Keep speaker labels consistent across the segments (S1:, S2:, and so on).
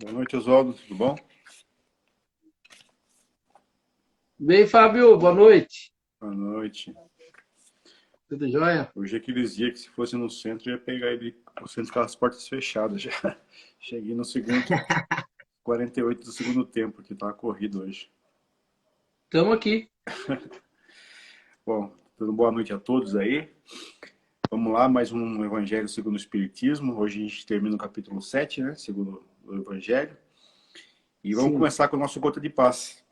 S1: Boa noite, Oswaldo. Tudo bom?
S2: Bem, Fábio, boa noite.
S1: Boa noite.
S2: Tudo jóia?
S1: Hoje é aqueles dias que se fosse no centro, eu ia pegar ele o centro com as portas fechadas já. Cheguei no segundo, 48 do segundo tempo, que tá corrido hoje.
S2: Estamos aqui.
S1: Bom, dando boa noite a todos aí. Vamos lá, mais um Evangelho segundo o Espiritismo. Hoje a gente termina o capítulo 7, né? Segundo o Evangelho. E vamos
S2: Sim.
S1: começar com o nosso Gota de Paz.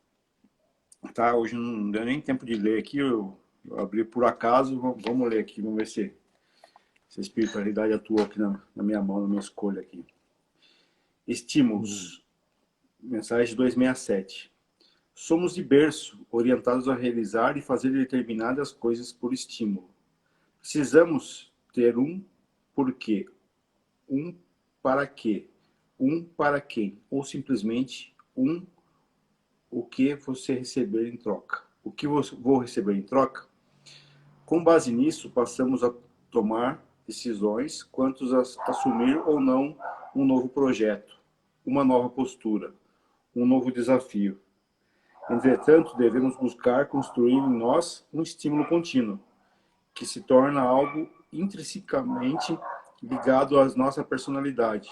S1: Tá? Hoje não deu nem tempo de ler aqui, eu abri por acaso. Vamos ler aqui, vamos ver se a espiritualidade atua aqui na minha mão, na minha escolha aqui. Estímulos. Mensagem 267. Somos de berço, orientados a realizar e fazer determinadas coisas por estímulo. Precisamos ter um porquê, um para quê, um para quem, ou simplesmente um o que você receber em troca. O que vou receber em troca? Com base nisso, passamos a tomar decisões quanto a assumir ou não um novo projeto, uma nova postura, um novo desafio. Entretanto, devemos buscar construir em nós um estímulo contínuo, que se torna algo intrinsecamente ligado à nossa personalidade,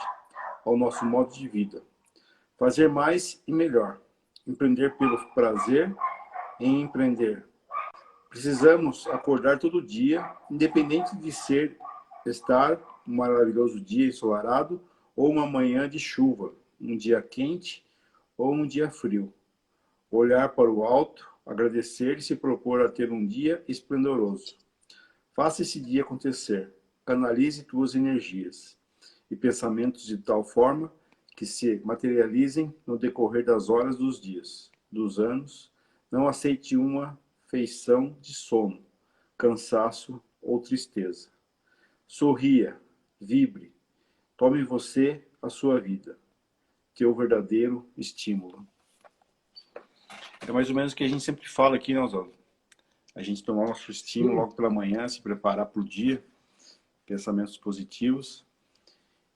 S1: ao nosso modo de vida. Fazer mais e melhor. Empreender pelo prazer em empreender. Precisamos acordar todo dia, independente de estar um maravilhoso dia ensolarado ou uma manhã de chuva, um dia quente ou um dia frio. Olhar para o alto, agradecer e se propor a ter um dia esplendoroso. Faça esse dia acontecer. Canalize tuas energias e pensamentos de tal forma que se materializem no decorrer das horas dos dias, dos anos. Não aceite uma feição de sono, cansaço ou tristeza. Sorria, vibre, tome você a sua vida, teu verdadeiro estímulo. É mais ou menos o que a gente sempre fala aqui, né, Oswaldo? A gente tomar nosso estímulo
S2: Sim.
S1: logo pela manhã, se preparar para o dia, pensamentos positivos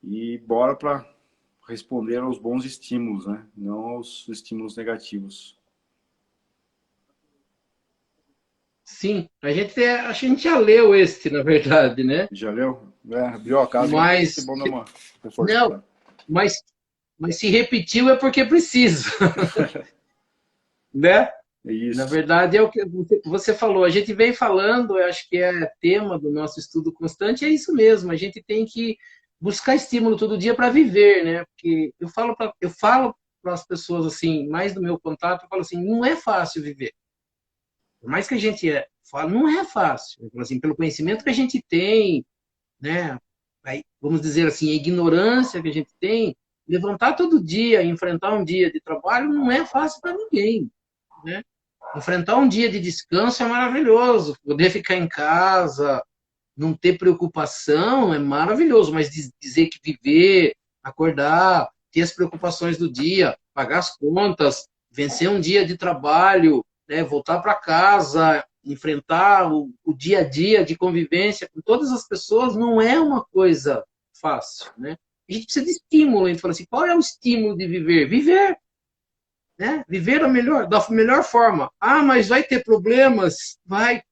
S1: e bora para responder aos bons estímulos, né? Não aos estímulos negativos.
S2: Sim. Acho que a gente já leu este, na verdade, né?
S1: Já leu? É, abriu a casa, mas vai ser
S2: Mas,
S1: bom dar uma
S2: não,
S1: reforçada.
S2: mas, mas se repetiu é porque precisa, né?
S1: É
S2: Na
S1: isso.
S2: verdade, é o que você falou. A gente vem falando, eu acho que é tema do nosso estudo constante, é isso mesmo. A gente tem que buscar estímulo todo dia para viver, né? Porque eu falo para as pessoas assim, mais do meu contato, eu falo assim, não é fácil viver. Por mais que a gente fala, não é fácil. Assim, pelo conhecimento que a gente tem, né? Aí, vamos dizer assim, a ignorância que a gente tem, levantar todo dia, enfrentar um dia de trabalho, não é fácil para ninguém, né? Enfrentar um dia de descanso é maravilhoso. Poder ficar em casa, não ter preocupação é maravilhoso, mas dizer que viver, acordar, ter as preocupações do dia, pagar as contas, vencer um dia de trabalho, né, voltar para casa, enfrentar o dia a dia de convivência com todas as pessoas, não é uma coisa fácil, né? A gente precisa de estímulo. A gente fala assim, qual é o estímulo de viver? Viver, né? Viver da melhor forma. Ah, mas vai ter problemas? Vai.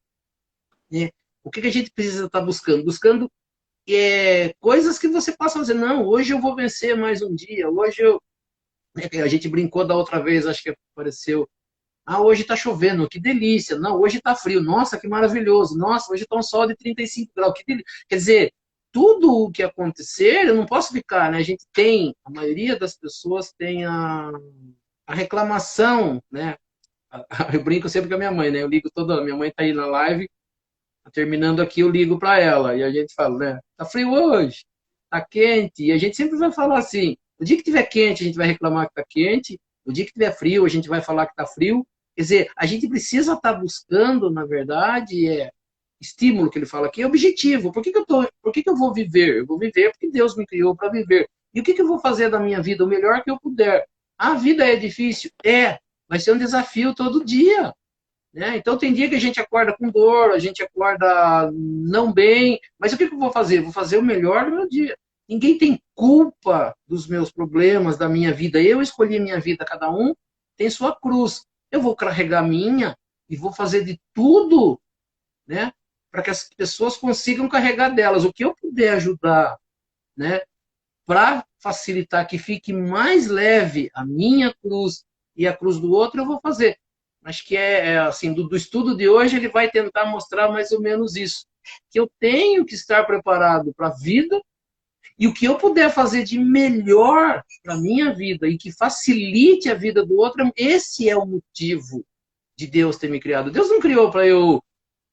S2: Né? O que a gente precisa estar buscando? Buscando coisas que você possa fazer. Não, hoje eu vou vencer mais um dia. Hoje eu. A gente brincou da outra vez, acho que apareceu. Ah, hoje está chovendo, que delícia. Não, hoje está frio. Nossa, que maravilhoso. Nossa, hoje está um sol de 35 graus. Que delícia. Quer dizer, tudo o que acontecer, eu não posso ficar, né? A gente tem, a maioria das pessoas tem a reclamação, né? Eu brinco sempre com a minha mãe, né? Eu ligo toda. Minha mãe tá aí na live, terminando aqui, eu ligo para ela. E a gente fala, né? Tá frio hoje, tá quente. E a gente sempre vai falar assim: o dia que tiver quente, a gente vai reclamar que tá quente. O dia que tiver frio, a gente vai falar que tá frio. Quer dizer, a gente precisa estar buscando, na verdade, estímulo que ele fala aqui, é objetivo. Por que eu vou viver? Eu vou viver porque Deus me criou para viver. E o que eu vou fazer da minha vida? O melhor que eu puder. A vida é difícil? É. Vai ser um desafio todo dia. Né? Então tem dia que a gente acorda com dor, a gente acorda não bem, mas o que eu vou fazer? Vou fazer o melhor do meu dia. Ninguém tem culpa dos meus problemas, da minha vida. Eu escolhi a minha vida, cada um tem sua cruz. Eu vou carregar a minha e vou fazer de tudo, né, para que as pessoas consigam carregar delas. O que eu puder ajudar, né, para facilitar que fique mais leve a minha cruz e a cruz do outro, eu vou fazer. Acho que assim, do estudo de hoje, ele vai tentar mostrar mais ou menos isso. Que eu tenho que estar preparado para a vida e o que eu puder fazer de melhor para a minha vida e que facilite a vida do outro, esse é o motivo de Deus ter me criado. Deus não criou para eu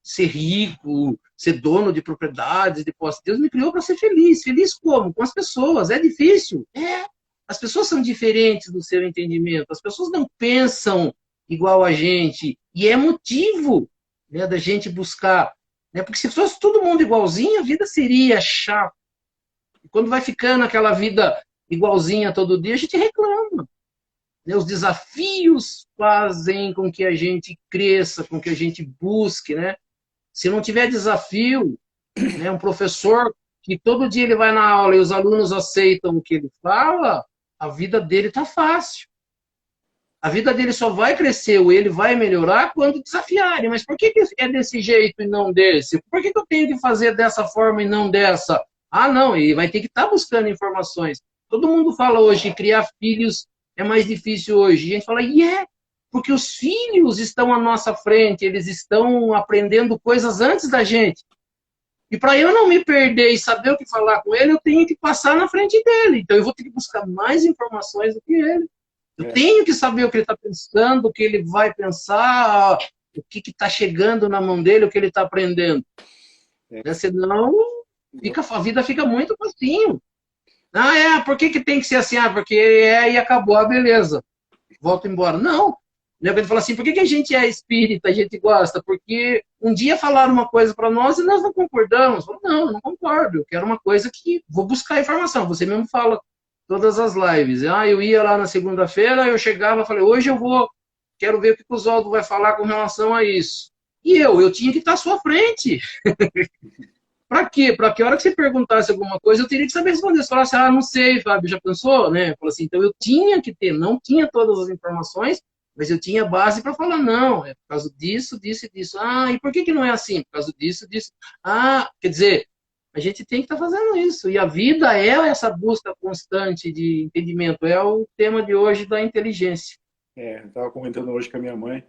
S2: ser rico, ser dono de propriedades, de posse. Deus me criou para ser feliz. Feliz como? Com as pessoas. É difícil? É. As pessoas são diferentes do seu entendimento. As pessoas não pensam igual a gente. E é motivo, né, da gente buscar. Né? Porque se fosse todo mundo igualzinho, a vida seria chata. E quando vai ficando aquela vida igualzinha todo dia, a gente reclama. Né? Os desafios fazem com que a gente cresça, com que a gente busque, né? Se não tiver desafio, né, um professor que todo dia ele vai na aula e os alunos aceitam o que ele fala, a vida dele está fácil. A vida dele só vai crescer ou ele vai melhorar quando desafiarem. Mas por que é desse jeito e não desse? Por que eu tenho que fazer dessa forma e não dessa? Ah, não, ele vai ter que estar buscando informações. Todo mundo fala hoje que criar filhos é mais difícil hoje. E a gente fala, porque os filhos estão à nossa frente, eles estão aprendendo coisas antes da gente. E para eu não me perder e saber o que falar com ele, eu tenho que passar na frente dele. Então eu vou ter que buscar mais informações do que ele. Eu tenho que saber o que ele está pensando, o que ele vai pensar, o que está chegando na mão dele, o que ele está aprendendo. Né? Senão, a vida fica muito facinho. Ah, por que tem que ser assim? Ah, porque e acabou, beleza. Volto embora. Não. Ele fala assim, por que a gente é espírita, a gente gosta? Porque um dia falaram uma coisa para nós e nós não concordamos. Falo, não concordo. Eu quero uma coisa que vou buscar informação. Você mesmo fala todas as lives. Eu ia lá na segunda-feira, eu chegava e falei, hoje quero ver o que o Oswaldo vai falar com relação a isso. E eu tinha que estar à sua frente. Para quê? Para que a hora que você perguntasse alguma coisa, eu teria que saber responder. Você falasse, não sei, Fábio, já pensou? Né? Assim, então eu tinha que ter, não tinha todas as informações, mas eu tinha base para falar, não, é por causa disso, disso e disso. E por que não é assim? Por causa disso, disso. Quer dizer, a gente tem que estar fazendo isso. E a vida é essa busca constante de entendimento. É o tema de hoje da inteligência.
S1: Eu estava comentando hoje com a minha mãe.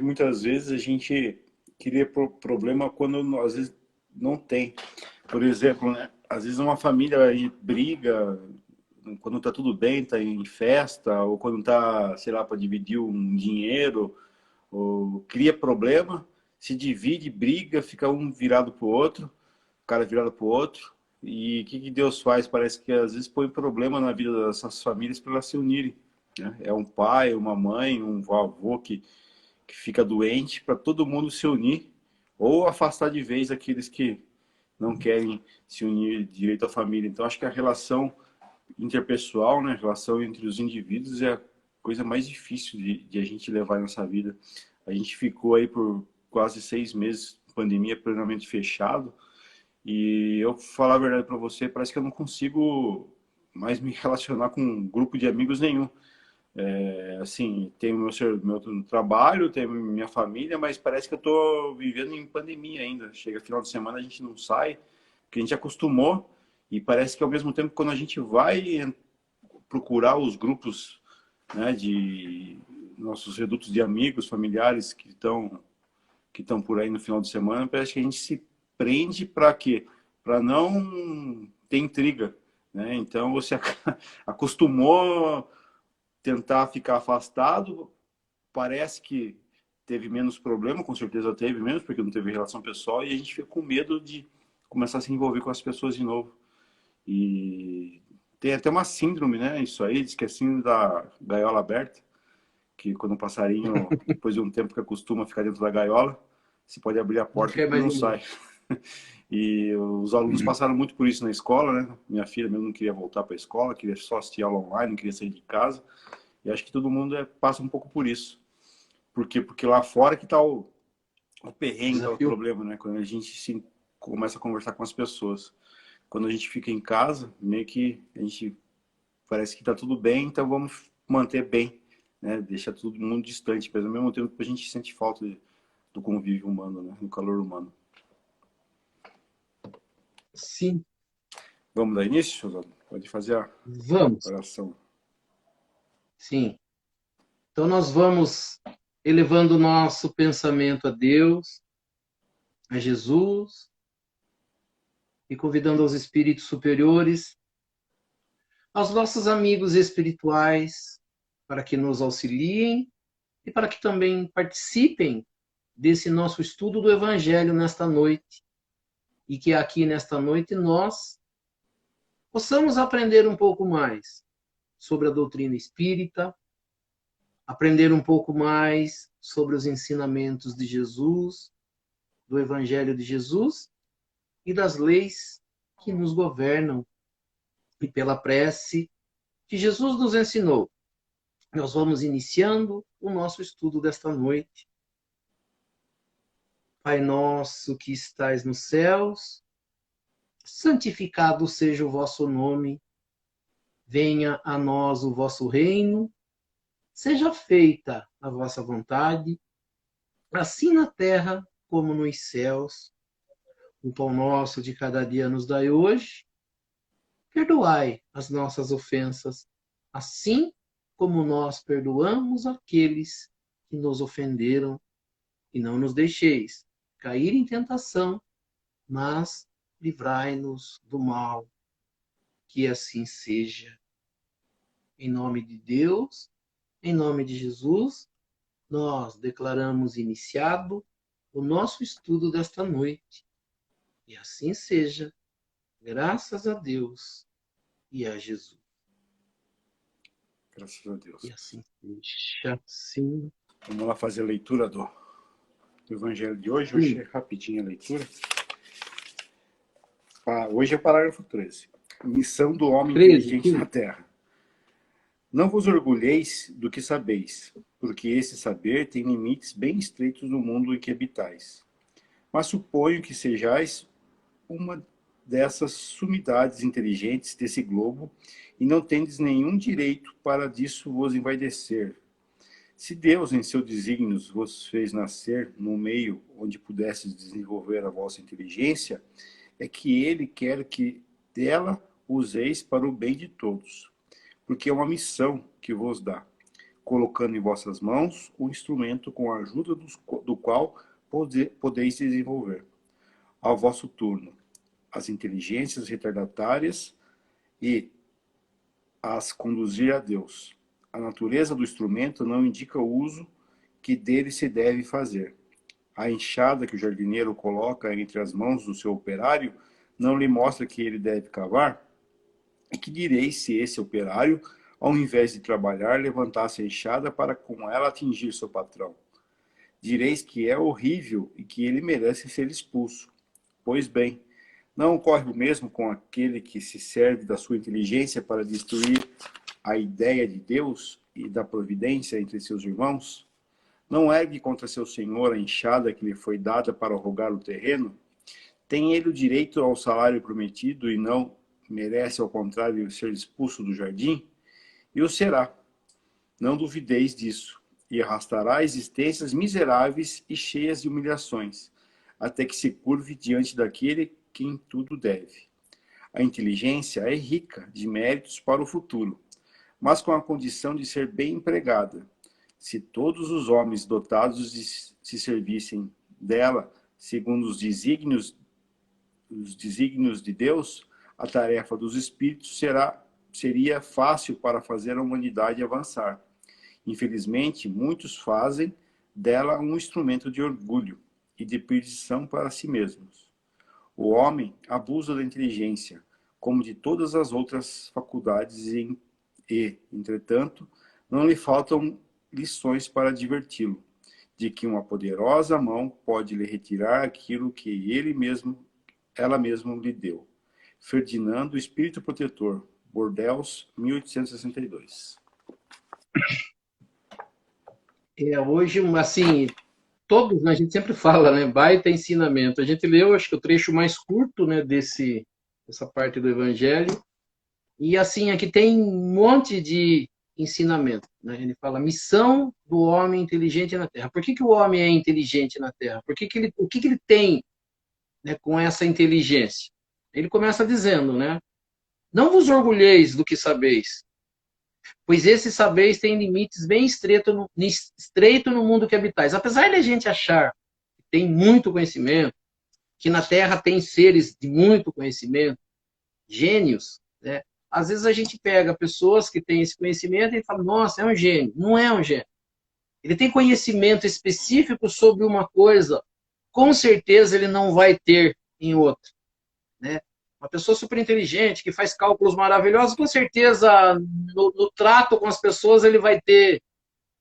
S1: Muitas vezes, a gente cria problema quando, às vezes, não tem. Por exemplo, né? Às vezes uma família aí briga quando tá tudo bem, tá em festa, ou quando tá, sei lá, para dividir um dinheiro, ou cria problema, se divide, briga, fica um virado pro outro, o cara virado pro outro. E o que Deus faz? Parece que às vezes põe problema na vida dessas famílias para elas se unirem. Né? É um pai, uma mãe, um avô que fica doente, para todo mundo se unir ou afastar de vez aqueles que não querem se unir direito à família. Então, acho que a relação interpessoal, né, a relação entre os indivíduos é a coisa mais difícil de a gente levar nessa vida. A gente ficou aí por quase 6 meses, pandemia plenamente fechado, e eu falar a verdade para você, parece que eu não consigo mais me relacionar com um grupo de amigos nenhum. Assim, tenho meu trabalho, tenho minha família, mas parece que eu estou vivendo em pandemia ainda. Chega final de semana, a gente não sai, porque a gente acostumou, e parece que ao mesmo tempo, quando a gente vai procurar os grupos, né, de nossos redutos de amigos, familiares que estão por aí no final de semana, parece que a gente se prende para quê? Para não ter intriga, né? Então você acostumou tentar ficar afastado, parece que teve menos problema, com certeza teve menos, porque não teve relação pessoal, e a gente fica com medo de começar a se envolver com as pessoas de novo. E tem até uma síndrome, né? Isso aí, diz que é síndrome da gaiola aberta, que quando o passarinho, depois de um tempo que acostuma ficar dentro da gaiola, você pode abrir a porta e ele não sai. E os alunos passaram muito por isso na escola, né? Minha filha mesmo não queria voltar para a escola, queria só assistir aula online, não queria sair de casa. E acho que todo mundo passa um pouco por isso. Por quê? Porque lá fora que está o perrengue, tá o problema, né? Quando a gente começa a conversar com as pessoas. quando a gente fica em casa, meio que a gente parece que está tudo bem, então vamos manter bem, né? Deixar todo mundo distante, mas ao mesmo tempo a gente sente falta do convívio humano, né? Do calor humano.
S2: Sim,
S1: Vamos dar início, Oswaldo? Pode fazer a
S2: vamos.
S1: oração.
S2: Sim. Então nós vamos elevando o nosso pensamento a Deus, a Jesus, e convidando aos espíritos superiores, aos nossos amigos espirituais, para que nos auxiliem e para que também participem desse nosso estudo do Evangelho nesta noite. E que aqui nesta noite nós possamos aprender um pouco mais sobre a doutrina espírita, aprender um pouco mais sobre os ensinamentos de Jesus, do Evangelho de Jesus e das leis que nos governam. E pela prece que Jesus nos ensinou, nós vamos iniciando o nosso estudo desta noite. Pai nosso que estais nos céus, santificado seja o vosso nome, venha a nós o vosso reino, seja feita a vossa vontade, assim na terra como nos céus. O pão nosso de cada dia nos dai hoje, perdoai as nossas ofensas, assim como nós perdoamos aqueles que nos ofenderam, e não nos deixeis cair em tentação, mas livrai-nos do mal. Que assim seja. Em nome de Deus, em nome de Jesus, nós declaramos iniciado o nosso estudo desta noite. E assim seja, graças a Deus e a Jesus.
S1: Graças a Deus.
S2: E assim seja, sim.
S1: Vamos lá fazer a leitura do Evangelho de hoje.
S2: Sim.
S1: Hoje é rapidinho a leitura. Hoje é o parágrafo 13. Missão do homem
S2: 13,
S1: inteligente
S2: sim.
S1: na Terra. Não vos orgulheis do que sabeis, porque esse saber tem limites bem estreitos no mundo em que habitais. Mas suponho que sejais uma dessas sumidades inteligentes desse globo e não tendes nenhum direito para disso vos envaidecer. Se Deus, em seu desígnio, vos fez nascer no meio onde pudesses desenvolver a vossa inteligência, é que Ele quer que dela useis para o bem de todos, porque é uma missão que vos dá, colocando em vossas mãos o instrumento com a ajuda do qual podeis desenvolver, ao vosso turno, as inteligências retardatárias e as conduzir a Deus. A natureza do instrumento não indica o uso que dele se deve fazer. A enxada que o jardineiro coloca entre as mãos do seu operário não lhe mostra que ele deve cavar? E que direis se esse operário, ao invés de trabalhar, levantasse a enxada para com ela atingir seu patrão? Direis que é horrível e que ele merece ser expulso. Pois bem, não ocorre o mesmo com aquele que se serve da sua inteligência para destruir a ideia de Deus e da providência entre seus irmãos? Não ergue contra seu senhor a enxada que lhe foi dada para rogar o terreno? Tem ele o direito ao salário prometido e não merece, ao contrário, ser expulso do jardim? E o será. Não duvideis disso. E arrastará existências miseráveis e cheias de humilhações, até que se curve diante daquele quem tudo deve. A inteligência é rica de méritos para o futuro, mas com a condição de ser bem empregada. Se todos os homens dotados se servissem dela segundo os desígnios de Deus, a tarefa dos espíritos seria fácil para fazer a humanidade avançar. Infelizmente, muitos fazem dela um instrumento de orgulho e de perdição para si mesmos. O homem abusa da inteligência, como de todas as outras faculdades e, entretanto, não lhe faltam lições para diverti-lo, de que uma poderosa mão pode lhe retirar aquilo que ela mesma lhe deu. Ferdinando, Espírito Protetor, Bordeaux, 1862.
S2: Hoje, assim, todos, né, a gente sempre fala, né, baita ensinamento. A gente leu, acho que o trecho mais curto, né, desse essa parte do Evangelho. E assim, aqui tem um monte de ensinamento, né? Ele fala missão do homem inteligente na Terra. Por que o homem é inteligente na Terra? O que ele tem, né, com essa inteligência? Ele começa dizendo, né? Não vos orgulheis do que sabeis, pois esses sabeis têm limites bem estreito no mundo que habitais. Apesar de a gente achar que tem muito conhecimento, que na Terra tem seres de muito conhecimento, gênios, né? Às vezes a gente pega pessoas que têm esse conhecimento e fala, nossa, é um gênio. Não é um gênio. Ele tem conhecimento específico sobre uma coisa, com certeza ele não vai ter em outra, né? Uma pessoa super inteligente, que faz cálculos maravilhosos, com certeza no trato com as pessoas ele vai ter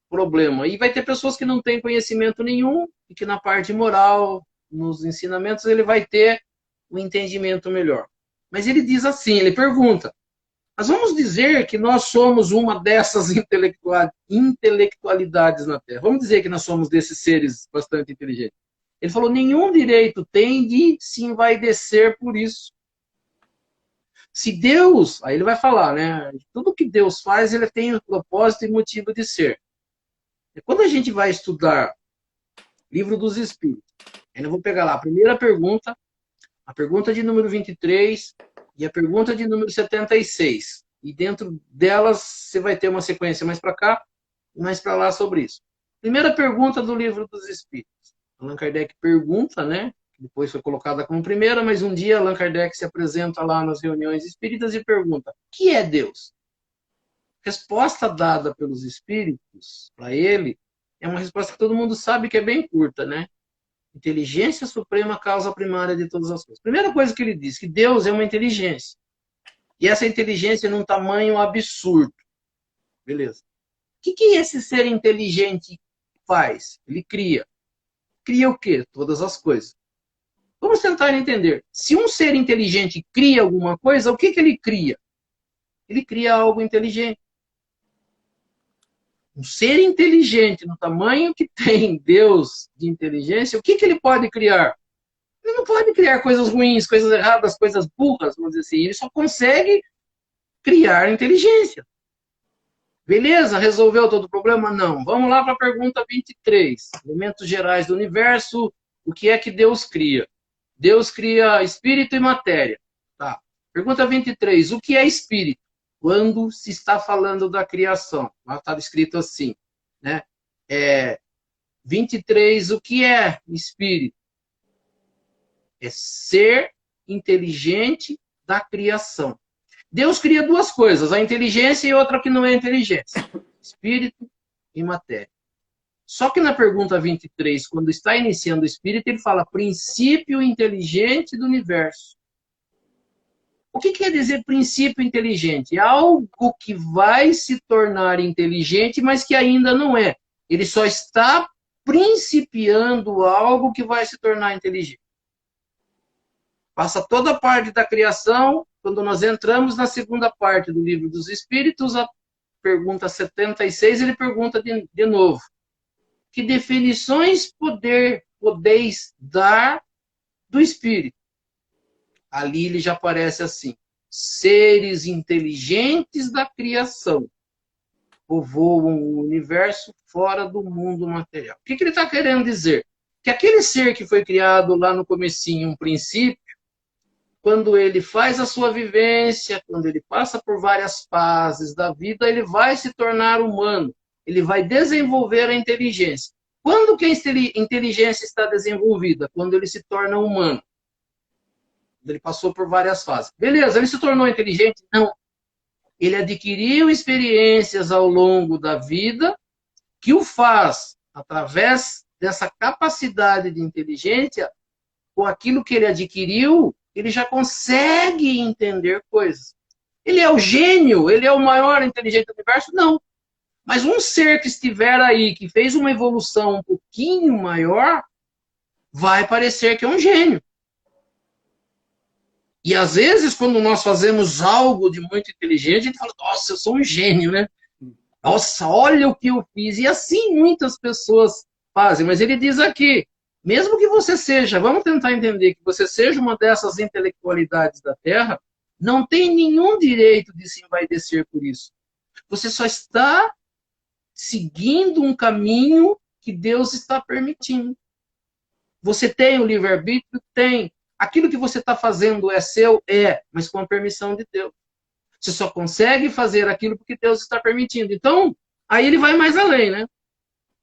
S2: problema. E vai ter pessoas que não têm conhecimento nenhum e que na parte moral, nos ensinamentos, ele vai ter um entendimento melhor. Mas ele diz assim, ele pergunta, mas vamos dizer que nós somos uma dessas intelectualidades na Terra. Vamos dizer que nós somos desses seres bastante inteligentes. Ele falou, nenhum direito tem de se envaidecer por isso. Se Deus, aí ele vai falar, né? Tudo que Deus faz, ele tem um propósito e motivo de ser. E quando a gente vai estudar Livro dos Espíritos, eu vou pegar lá a primeira pergunta, a pergunta de número 23 e a pergunta de número 76. E dentro delas você vai ter uma sequência mais para cá e mais para lá sobre isso. Primeira pergunta do Livro dos Espíritos. Allan Kardec pergunta, né? Depois foi colocada como primeira, mas um dia Allan Kardec se apresenta lá nas reuniões espíritas e pergunta, o que é Deus? Resposta dada pelos espíritos para ele é uma resposta que todo mundo sabe que é bem curta, né? Inteligência suprema, causa primária de todas as coisas. Primeira coisa que ele diz, que Deus é uma inteligência. E essa inteligência é num tamanho absurdo. Beleza. O que esse ser inteligente faz? Ele cria. Cria o quê? Todas as coisas. Vamos tentar entender. Se um ser inteligente cria alguma coisa, o que ele cria? Ele cria algo inteligente. Um ser inteligente, no tamanho que tem Deus de inteligência, o que ele pode criar? Ele não pode criar coisas ruins, coisas erradas, coisas burras, vamos dizer assim. Ele só consegue criar inteligência. Beleza? Resolveu todo o problema? Não. Vamos lá para a pergunta 23. Elementos gerais do universo, o que é que Deus cria? Deus cria espírito e matéria. Tá. Pergunta 23. O que é espírito? Quando se está falando da criação. Lá está escrito assim, né? 23. O que é espírito? É ser inteligente da criação. Deus cria duas coisas, a inteligência e outra que não é inteligência. Espírito e matéria. Só que na pergunta 23, quando está iniciando o espírito, ele fala princípio inteligente do universo. O que quer dizer princípio inteligente? É algo que vai se tornar inteligente, mas que ainda não é. Ele só está principiando algo que vai se tornar inteligente. Passa toda a parte da criação. Quando nós entramos na segunda parte do Livro dos Espíritos, a pergunta 76, ele pergunta de novo. Que definições podeis dar do Espírito? Ali ele já aparece assim. Seres inteligentes da criação povoam o universo fora do mundo material. O que ele está querendo dizer? Que aquele ser que foi criado lá no comecinho, um princípio, quando ele faz a sua vivência, quando ele passa por várias fases da vida, ele vai se tornar humano. Ele vai desenvolver a inteligência. Quando que a inteligência está desenvolvida? Quando ele se torna humano. Ele passou por várias fases. Beleza, ele se tornou inteligente? Não. Ele adquiriu experiências ao longo da vida que o faz, através dessa capacidade de inteligência, com aquilo que ele adquiriu, ele já consegue entender coisas. Ele é o gênio? Ele é o maior inteligente do universo? Não. Mas um ser que estiver aí, que fez uma evolução um pouquinho maior, vai parecer que é um gênio. E às vezes, quando nós fazemos algo de muito inteligente, a gente fala, nossa, eu sou um gênio, né? Nossa, olha o que eu fiz. E assim muitas pessoas fazem. Mas ele diz aqui, Mesmo que você seja, vamos tentar entender que você seja uma dessas intelectualidades da Terra, não tem nenhum direito de se envaidecer por isso. Você só está seguindo um caminho que Deus está permitindo. Você tem o livre-arbítrio? Tem. Aquilo que você está fazendo é seu? É, mas com a permissão de Deus. Você só consegue fazer aquilo porque Deus está permitindo. Então, aí ele vai mais além, né?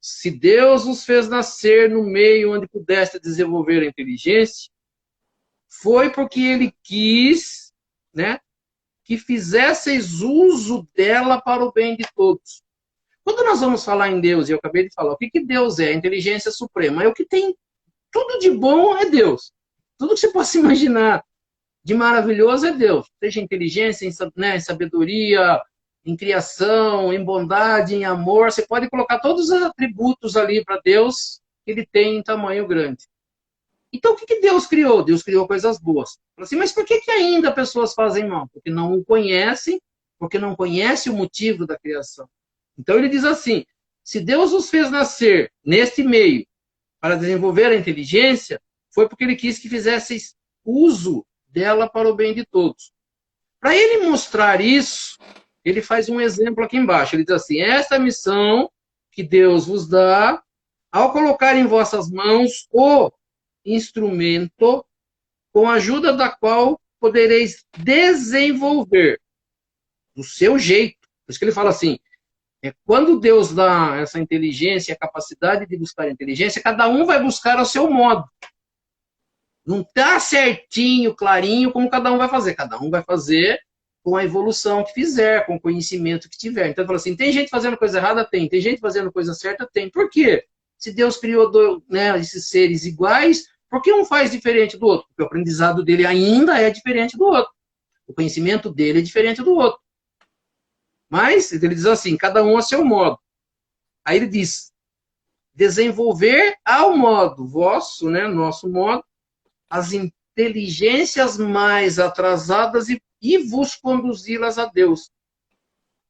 S2: Se Deus nos fez nascer no meio onde pudesse desenvolver a inteligência, foi porque ele quis, né, que fizesseis uso dela para o bem de todos. Quando nós vamos falar em Deus, e eu acabei de falar, o que, que Deus é? A inteligência suprema. É o que tem tudo de bom é Deus. Tudo que você possa imaginar de maravilhoso é Deus. Seja em inteligência, em sabedoria, em criação, em bondade, em amor. Você pode colocar todos os atributos ali para Deus que ele tem em tamanho grande. Então, o que Deus criou? Deus criou coisas boas. Assim, mas por que ainda pessoas fazem mal? Porque não o conhecem, porque não conhecem o motivo da criação. Então, ele diz assim, se Deus os fez nascer neste meio para desenvolver a inteligência, foi porque ele quis que fizesseis uso dela para o bem de todos. Para ele mostrar isso, ele faz um exemplo aqui embaixo. Ele diz assim, esta missão que Deus vos dá, ao colocar em vossas mãos o instrumento com a ajuda da qual podereis desenvolver do seu jeito. Por isso que ele fala assim, quando Deus dá essa inteligência, a capacidade de buscar inteligência, cada um vai buscar ao seu modo. Não está certinho, clarinho, como cada um vai fazer. Cada um vai fazer com a evolução que fizer, com o conhecimento que tiver. Então, ele fala assim, tem gente fazendo coisa errada? Tem. Tem gente fazendo coisa certa? Tem. Por quê? Se Deus criou esses seres iguais, por que um faz diferente do outro? Porque o aprendizado dele ainda é diferente do outro. O conhecimento dele é diferente do outro. Mas, ele diz assim, cada um a seu modo. Aí ele diz, desenvolver ao modo vosso, né, nosso modo, as inteligências mais atrasadas e vos conduzi-las a Deus.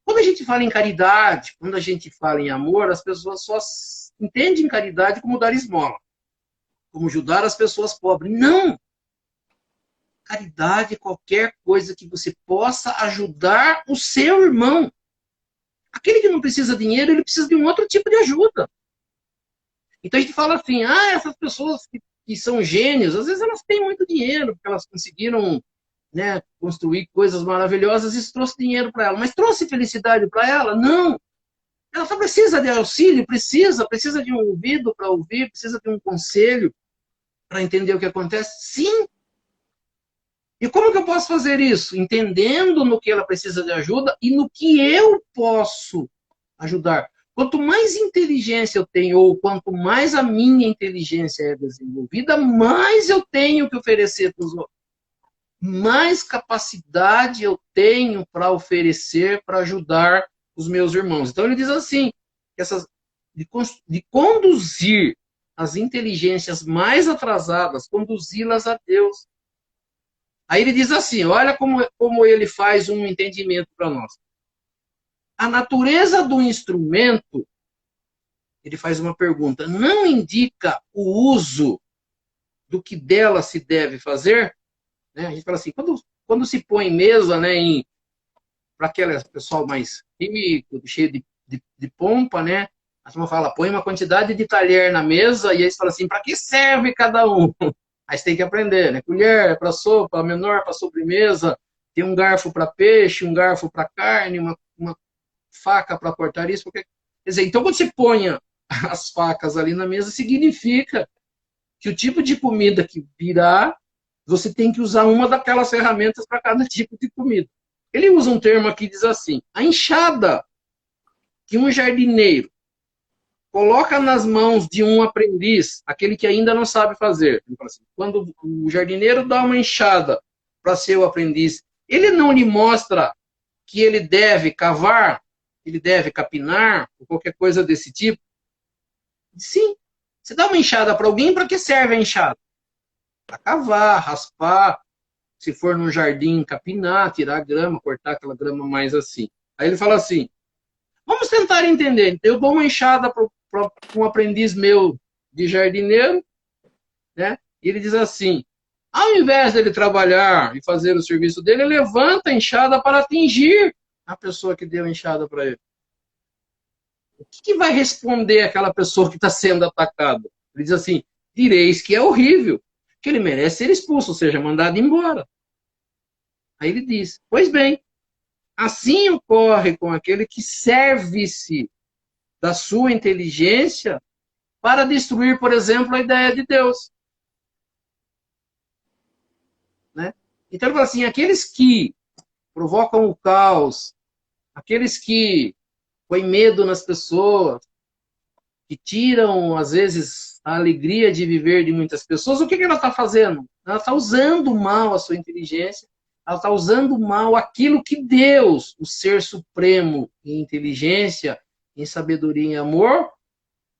S2: Quando a gente fala em caridade, quando a gente fala em amor, as pessoas só entendem caridade como dar esmola, como ajudar as pessoas pobres. Não! Caridade é qualquer coisa que você possa ajudar o seu irmão. Aquele que não precisa de dinheiro, ele precisa de um outro tipo de ajuda. Então a gente fala assim, essas pessoas que são gênios, às vezes elas têm muito dinheiro, porque elas conseguiram, né, construir coisas maravilhosas e isso trouxe dinheiro para ela. Mas trouxe felicidade para ela? Não. Ela só precisa de auxílio, precisa de um ouvido para ouvir, precisa de um conselho para entender o que acontece. Sim. E como que eu posso fazer isso? Entendendo no que ela precisa de ajuda e no que eu posso ajudar. Quanto mais inteligência eu tenho, ou quanto mais a minha inteligência é desenvolvida, mais eu tenho que oferecer para os outros. Mais capacidade eu tenho para oferecer, para ajudar os meus irmãos. Então ele diz assim, de conduzir as inteligências mais atrasadas, conduzi-las a Deus. Aí ele diz assim, olha como ele faz um entendimento para nós. A natureza do instrumento, ele faz uma pergunta, não indica o uso do que dela se deve fazer? Né? A gente fala assim, quando se põe mesa, né, para aquele pessoal mais rico, cheio de pompa, né? A turma fala, põe uma quantidade de talher na mesa, e aí você fala assim, para que serve cada um? Aí você tem que aprender, né? Colher para sopa, menor para sobremesa, tem um garfo para peixe, um garfo para carne, uma faca para cortar isso. Quer dizer, então quando você põe as facas ali na mesa, significa que o tipo de comida que virá, você tem que usar uma daquelas ferramentas para cada tipo de comida. Ele usa um termo aqui, diz assim, a enxada que um jardineiro coloca nas mãos de um aprendiz, aquele que ainda não sabe fazer. Assim, quando o jardineiro dá uma enxada para seu aprendiz, ele não lhe mostra que ele deve cavar, ele deve capinar, ou qualquer coisa desse tipo? Sim. Você dá uma enxada para alguém, para que serve a enxada? Para cavar, raspar, se for no jardim, capinar, tirar a grama, cortar aquela grama mais assim. Aí ele fala assim, vamos tentar entender. Eu dou uma enxada para um aprendiz meu de jardineiro, né? E ele diz assim, ao invés dele trabalhar e fazer o serviço dele, ele levanta a enxada para atingir a pessoa que deu a enxada para ele. O que vai responder aquela pessoa que está sendo atacada? Ele diz assim, direis que é horrível, que ele merece ser expulso, ou seja, mandado embora. Aí ele diz, pois bem, assim ocorre com aquele que serve-se da sua inteligência para destruir, por exemplo, a ideia de Deus. Né? Então ele fala assim, aqueles que provocam o caos, aqueles que põem medo nas pessoas, que tiram, às vezes, a alegria de viver de muitas pessoas, o que ela está fazendo? Ela está usando mal a sua inteligência, ela está usando mal aquilo que Deus, o Ser Supremo em inteligência, em sabedoria e em amor,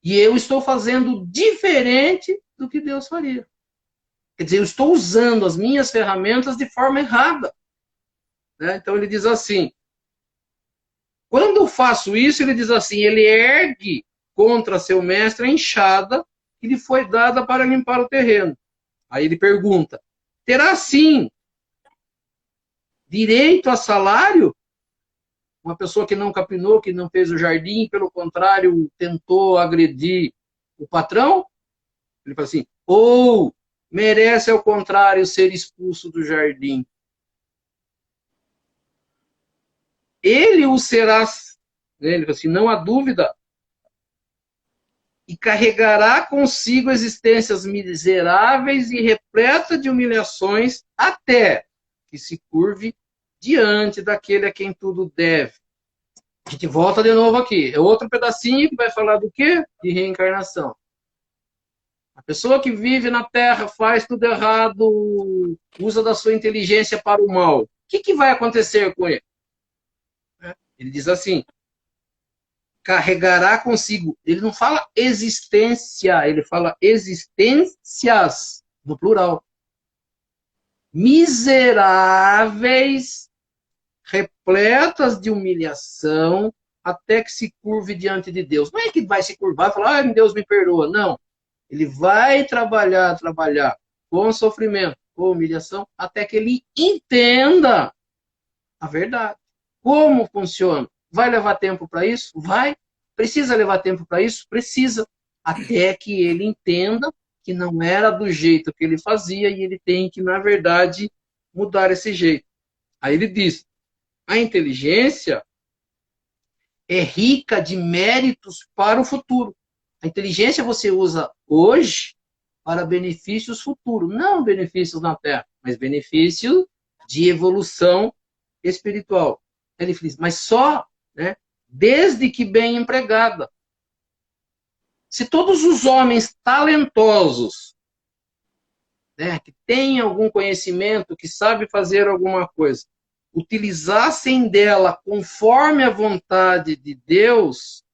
S2: e eu estou fazendo diferente do que Deus faria. Quer dizer, eu estou usando as minhas ferramentas de forma errada. Né? Então ele diz assim, quando eu faço isso, ele diz assim, ele ergue contra seu mestre a enxada que lhe foi dada para limpar o terreno. Aí ele pergunta, terá sim direito a salário? Uma pessoa que não capinou, que não fez o jardim, pelo contrário, tentou agredir o patrão? Ele fala assim, ou merece, ao contrário, ser expulso do jardim. Ele o será, né? Ele fala assim, não há dúvida, e carregará consigo existências miseráveis e repleta de humilhações, até que se curve diante daquele a quem tudo deve. A gente volta de novo aqui. É outro pedacinho que vai falar do quê? De reencarnação. A pessoa que vive na Terra, faz tudo errado, usa da sua inteligência para o mal. O que vai acontecer com ele? Ele diz assim, carregará consigo. Ele não fala existência, ele fala existências, no plural. Miseráveis, repletas de humilhação, até que se curve diante de Deus. Não é que vai se curvar e falar, ai, Deus me perdoa. Não. Ele vai trabalhar com sofrimento, com humilhação, até que ele entenda a verdade. Como funciona? Vai levar tempo para isso? Vai. Precisa levar tempo para isso? Precisa. Até que ele entenda que não era do jeito que ele fazia e ele tem que, na verdade, mudar esse jeito. Aí ele diz, a inteligência é rica de méritos para o futuro. A inteligência você usa hoje para benefícios futuros. Não benefícios na Terra, mas benefícios de evolução espiritual. Ele diz, mas só, né, desde que bem empregada. Se todos os homens talentosos, né, que têm algum conhecimento, que sabem fazer alguma coisa, utilizassem dela conforme a vontade de Deus,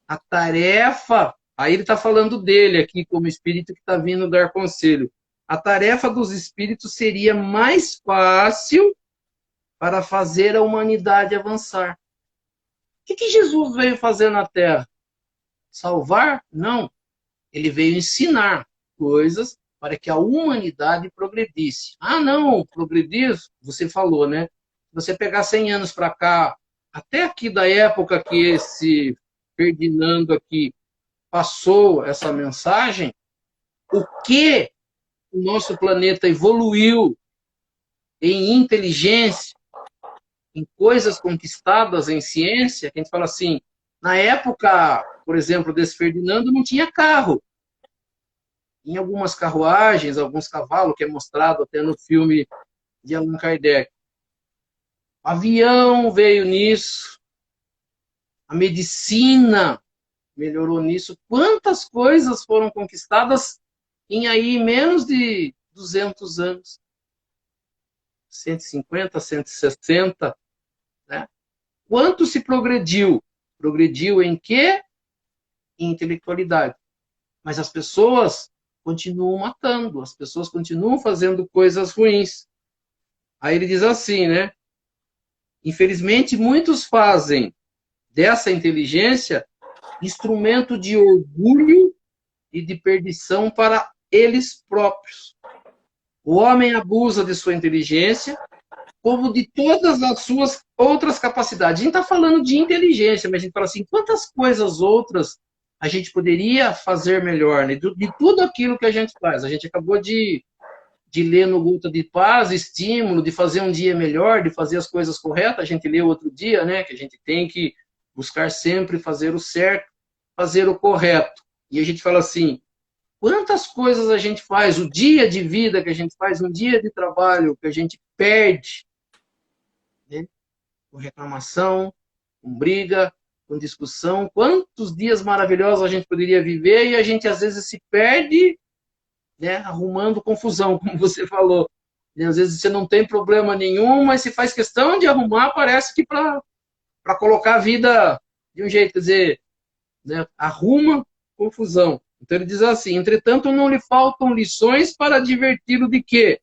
S2: a tarefa, aí ele está falando dele aqui como espírito que está vindo dar conselho, a tarefa dos espíritos seria mais fácil para fazer a humanidade avançar. O que Jesus veio fazer na Terra? Salvar? Não. Ele veio ensinar coisas para que a humanidade progredisse. Ah, não, progredir, você falou, né? Se você pegar 100 anos para cá, até aqui da época que esse Ferdinando aqui passou essa mensagem, o que o nosso planeta evoluiu em inteligência, em coisas conquistadas em ciência, que a gente fala assim, na época, por exemplo, desse Ferdinando, não tinha carro. Em algumas carruagens, alguns cavalos, que é mostrado até no filme de Allan Kardec. Avião veio nisso, a medicina melhorou nisso. Quantas coisas foram conquistadas em aí menos de 200 anos? 150, 160, né? Quanto se progrediu? Progrediu em quê? Em intelectualidade. Mas as pessoas continuam matando, as pessoas continuam fazendo coisas ruins. Aí ele diz assim, né? Infelizmente, muitos fazem dessa inteligência instrumento de orgulho e de perdição para eles próprios. O homem abusa de sua inteligência, como de todas as suas outras capacidades. A gente está falando de inteligência, mas a gente fala assim, quantas coisas outras a gente poderia fazer melhor, né? De tudo aquilo que a gente faz. A gente acabou de ler no Luta de Paz, estímulo, de fazer um dia melhor, de fazer as coisas corretas. A gente leu outro dia, né? Que a gente tem que buscar sempre fazer o certo, fazer o correto. E a gente fala assim, quantas coisas a gente faz, o dia de vida que a gente faz, um dia de trabalho que a gente perde, né? Com reclamação, com briga, com discussão. Quantos dias maravilhosos a gente poderia viver e a gente às vezes se perde, né, arrumando confusão, como você falou. E às vezes você não tem problema nenhum, mas se faz questão de arrumar, parece que para colocar a vida de um jeito, quer dizer, né, arruma confusão. Então ele diz assim, entretanto não lhe faltam lições para adverti-lo de que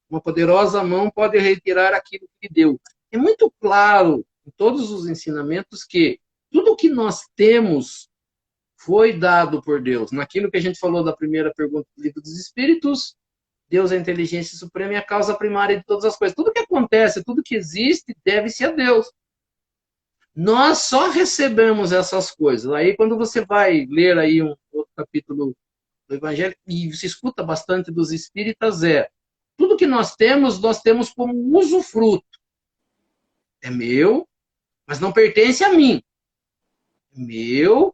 S2: uma poderosa mão pode retirar aquilo que lhe deu. É muito claro em todos os ensinamentos que tudo que nós temos foi dado por Deus. Naquilo que a gente falou da primeira pergunta do Livro dos Espíritos, Deus é a inteligência suprema e a causa primária de todas as coisas. Tudo que acontece, tudo que existe, deve-se a Deus. Nós só recebemos essas coisas. Aí, quando você vai ler aí um outro capítulo do Evangelho, e se escuta bastante dos espíritas, tudo que nós temos como usufruto. É meu, mas não pertence a mim. É meu,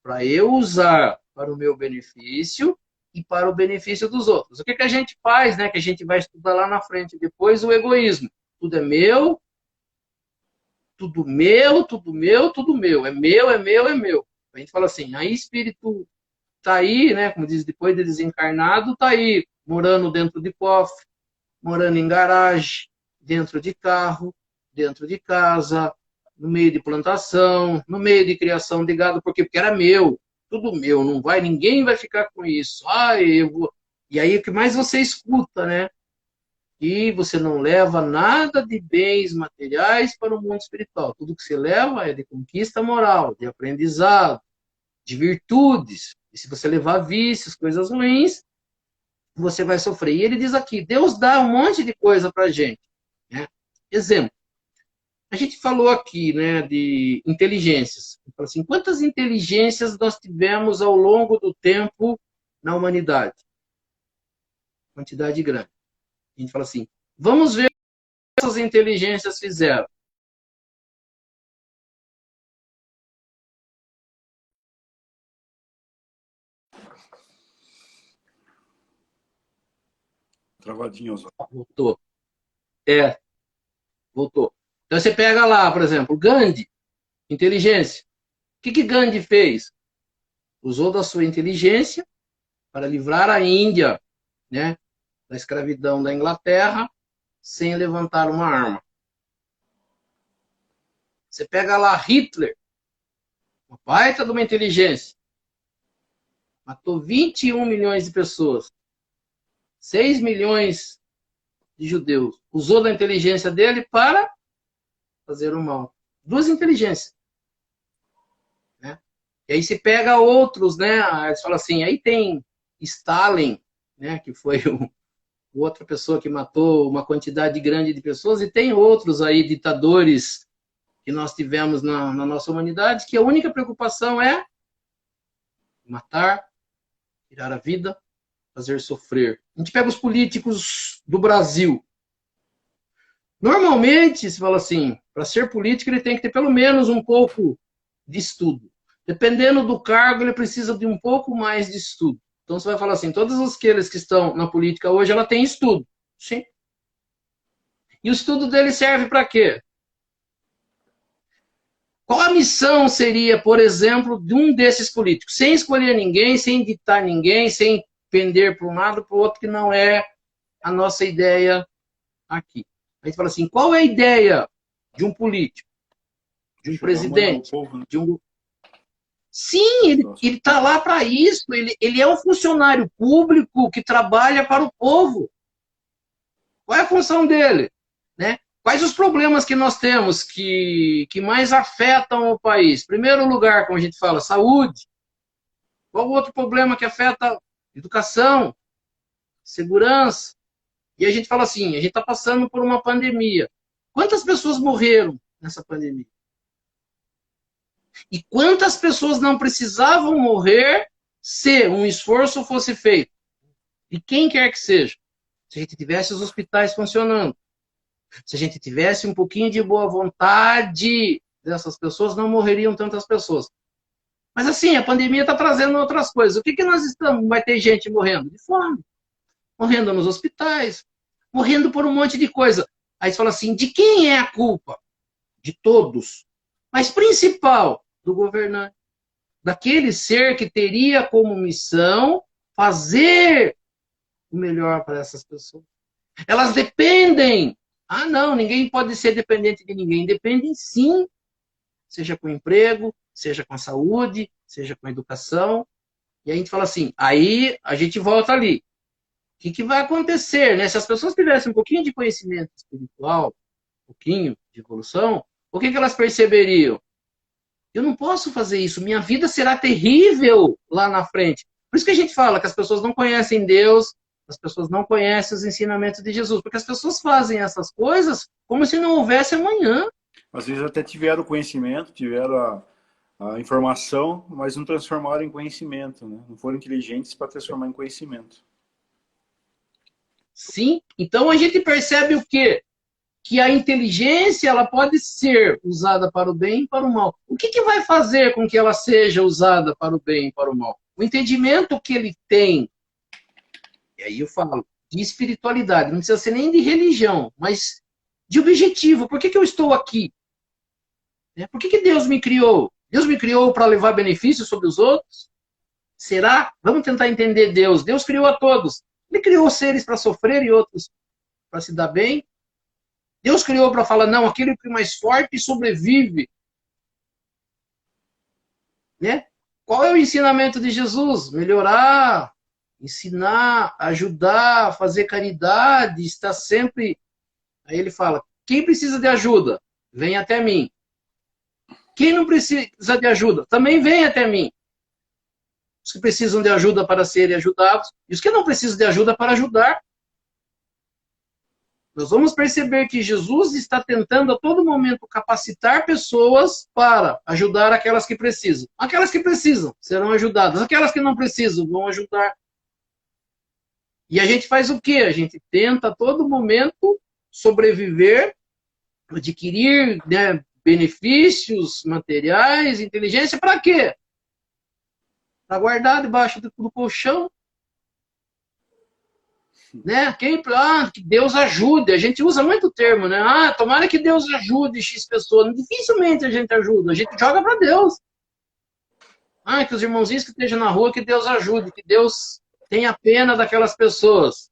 S2: para eu usar para o meu benefício e para o benefício dos outros. O que a gente faz, né? Que a gente vai estudar lá na frente depois, o egoísmo. Tudo é meu, tudo meu, tudo meu, tudo meu. É meu, é meu, é meu. A gente fala assim, aí espírito tá aí, né? Como diz, depois de desencarnado, tá aí, morando dentro de cofre, morando em garagem, dentro de carro, dentro de casa, no meio de plantação, no meio de criação de gado, porque era meu, tudo meu, não vai, ninguém vai ficar com isso. Eu vou. E aí o que mais você escuta, né? E você não leva nada de bens materiais para o mundo espiritual. Tudo que você leva é de conquista moral, de aprendizado, de virtudes. E se você levar vícios, coisas ruins, você vai sofrer. E ele diz aqui, Deus dá um monte de coisa para a gente, né? Exemplo. A gente falou aqui, né, de inteligências. Fala assim, quantas inteligências nós tivemos ao longo do tempo na humanidade? Quantidade grande. A gente fala assim, vamos ver o que essas inteligências fizeram.
S1: Travadinho, Oswaldo.
S2: Voltou. Voltou. Então você pega lá, por exemplo, Gandhi, inteligência. O que Gandhi fez? Usou da sua inteligência para livrar a Índia, né, da escravidão da Inglaterra, sem levantar uma arma. Você pega lá Hitler, uma baita de uma inteligência, matou 21 milhões de pessoas, 6 milhões de judeus. Usou da inteligência dele para fazer o mal. Duas inteligências. Né? E aí se pega outros, né? Eles falam assim, aí tem Stalin, né? Que foi outra pessoa que matou uma quantidade grande de pessoas, e tem outros aí, ditadores que nós tivemos na nossa humanidade, que a única preocupação é matar, tirar a vida, fazer sofrer. A gente pega os políticos do Brasil. Normalmente, se fala assim, para ser político ele tem que ter pelo menos um pouco de estudo. Dependendo do cargo, ele precisa de um pouco mais de estudo. Então você vai falar assim, todos aqueles que estão na política hoje, ela tem estudo. Sim. E o estudo dele serve para quê? Qual a missão seria, por exemplo, de um desses políticos? Sem escolher ninguém, sem ditar ninguém, sem pender para um lado ou para o outro, que não é a nossa ideia aqui. A gente fala assim, qual é a ideia de um político, de um presidente, de um... Sim, ele está lá para isso, ele é um funcionário público que trabalha para o povo. Qual é a função dele? Né? Quais os problemas que nós temos que mais afetam o país? Primeiro lugar, como a gente fala, saúde. Qual o outro problema que afeta educação, segurança? E a gente fala assim, a gente está passando por uma pandemia. Quantas pessoas morreram nessa pandemia? E quantas pessoas não precisavam morrer se um esforço fosse feito? E quem quer que seja. Se a gente tivesse os hospitais funcionando, se a gente tivesse um pouquinho de boa vontade dessas pessoas, não morreriam tantas pessoas. Mas assim, a pandemia está trazendo outras coisas. O que, que nós estamos? Vai ter gente morrendo de fome, morrendo nos hospitais, morrendo por um monte de coisa. Aí você fala assim, de quem é a culpa? De todos. Mas principal, do governante. Daquele ser que teria como missão fazer o melhor para essas pessoas. Elas dependem. Ah, não, ninguém pode ser dependente de ninguém. Dependem sim, seja com emprego, seja com a saúde, seja com a educação. E a gente fala assim, aí a gente volta ali. O que, que vai acontecer, né? Se as pessoas tivessem um pouquinho de conhecimento espiritual, um pouquinho de evolução, o que, que elas perceberiam? Eu não posso fazer isso, minha vida será terrível lá na frente. Por isso que a gente fala que as pessoas não conhecem Deus, as pessoas não conhecem os ensinamentos de Jesus, porque as pessoas fazem essas coisas como se não houvesse amanhã.
S1: Às vezes até tiveram conhecimento, tiveram a informação, mas não transformaram em conhecimento, né? Não foram inteligentes para transformar em conhecimento.
S2: Sim, então a gente percebe o quê? Que a inteligência ela pode ser usada para o bem e para o mal. O que, que vai fazer com que ela seja usada para o bem e para o mal? O entendimento que ele tem, e aí eu falo, de espiritualidade, não precisa ser nem de religião, mas de objetivo. Por que, que eu estou aqui? Por que, que Deus me criou? Deus me criou para levar benefício sobre os outros? Será? Vamos tentar entender Deus. Deus criou a todos. Ele criou seres para sofrer e outros para se dar bem. Deus criou para falar, não, aquele que é mais forte sobrevive. Né? Qual é o ensinamento de Jesus? Melhorar, ensinar, ajudar, fazer caridade, estar sempre... Aí ele fala, quem precisa de ajuda? Vem até mim. Quem não precisa de ajuda? Também vem até mim. Os que precisam de ajuda para serem ajudados, e os que não precisam de ajuda para ajudar. Nós vamos perceber que Jesus está tentando a todo momento capacitar pessoas para ajudar aquelas que precisam. Aquelas que precisam serão ajudadas. Aquelas que não precisam vão ajudar. E a gente faz o quê? A gente tenta a todo momento sobreviver, adquirir, né, benefícios materiais, inteligência, para quê? Para guardar debaixo do colchão. Né? Que Deus ajude. A gente usa muito o termo, né? Ah, tomara que Deus ajude X pessoa. Dificilmente a gente ajuda, a gente joga para Deus. Ah, que os irmãozinhos que estejam na rua, que Deus ajude, que Deus tenha pena daquelas pessoas.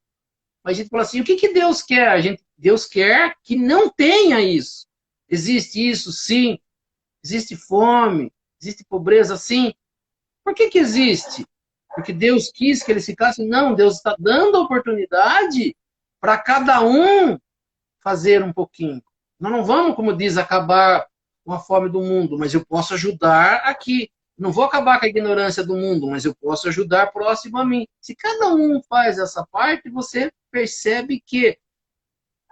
S2: Mas a gente fala assim, o que, que Deus quer? Deus quer que não tenha isso. Existe isso, sim. Existe fome, existe pobreza, sim. Por que, que existe? Porque Deus quis que eles ficassem? Não, Deus está dando a oportunidade para cada um fazer um pouquinho. Nós não vamos, como diz, acabar com a fome do mundo, mas eu posso ajudar aqui. Não vou acabar com a ignorância do mundo, mas eu posso ajudar próximo a mim. Se cada um faz essa parte, você percebe que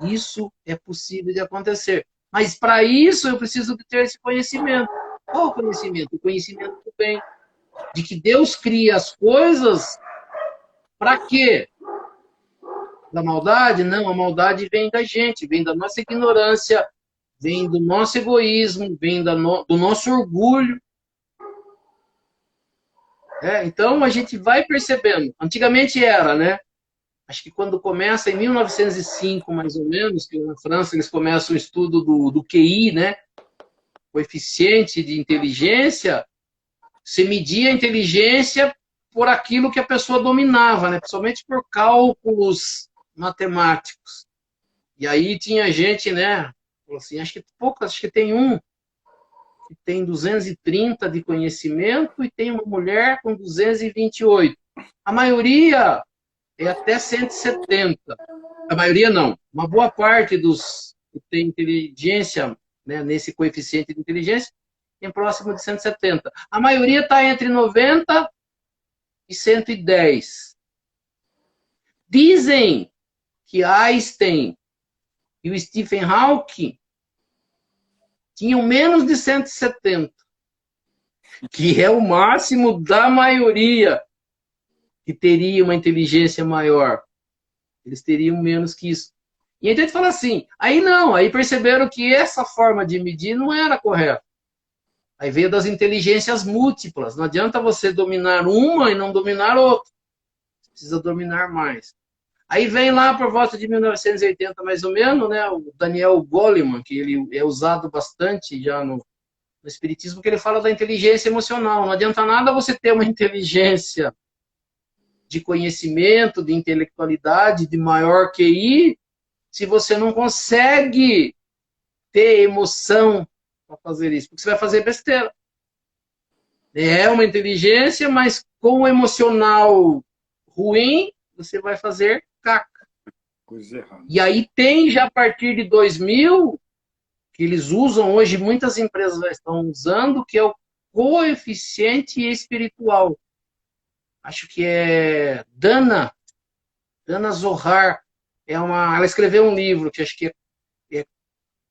S2: isso é possível de acontecer. Mas para isso eu preciso de ter esse conhecimento. Qual o conhecimento? O conhecimento do bem. De que Deus cria as coisas para quê? Da maldade? Não, a maldade vem da gente, vem da nossa ignorância, vem do nosso egoísmo, vem do nosso orgulho. Então a gente vai percebendo. Antigamente era, né? Acho que quando começa, em 1905, mais ou menos, que na França eles começam o estudo do QI, né? Coeficiente de inteligência. Você media a inteligência por aquilo que a pessoa dominava, né? Principalmente por cálculos matemáticos. E aí tinha gente, né? Falou assim, acho que tem um que tem 230 de conhecimento e tem uma mulher com 228. A maioria é até 170. A maioria não. Uma boa parte dos que tem inteligência, né, nesse coeficiente de inteligência, tem próximo de 170. A maioria está entre 90 e 110. Dizem que Einstein e o Stephen Hawking tinham menos de 170, que é o máximo da maioria que teria uma inteligência maior. Eles teriam menos que isso. E a gente fala assim, aí não, aí perceberam que essa forma de medir não era correta. Aí veio das inteligências múltiplas. Não adianta você dominar uma e não dominar outra. Você precisa dominar mais. Aí vem lá por volta de 1980, mais ou menos, né, o Daniel Goleman, que ele é usado bastante já no Espiritismo, que ele fala da inteligência emocional. Não adianta nada você ter uma inteligência de conhecimento, de intelectualidade, de maior QI, se você não consegue ter emoção para fazer isso, porque você vai fazer besteira. É uma inteligência, mas com o emocional ruim, você vai fazer caca.
S1: Coisa errada.
S2: E aí tem já a partir de 2000, que eles usam hoje, muitas empresas já estão usando, que é o coeficiente espiritual. Acho que é Dana Zohar. Ela escreveu um livro que acho que é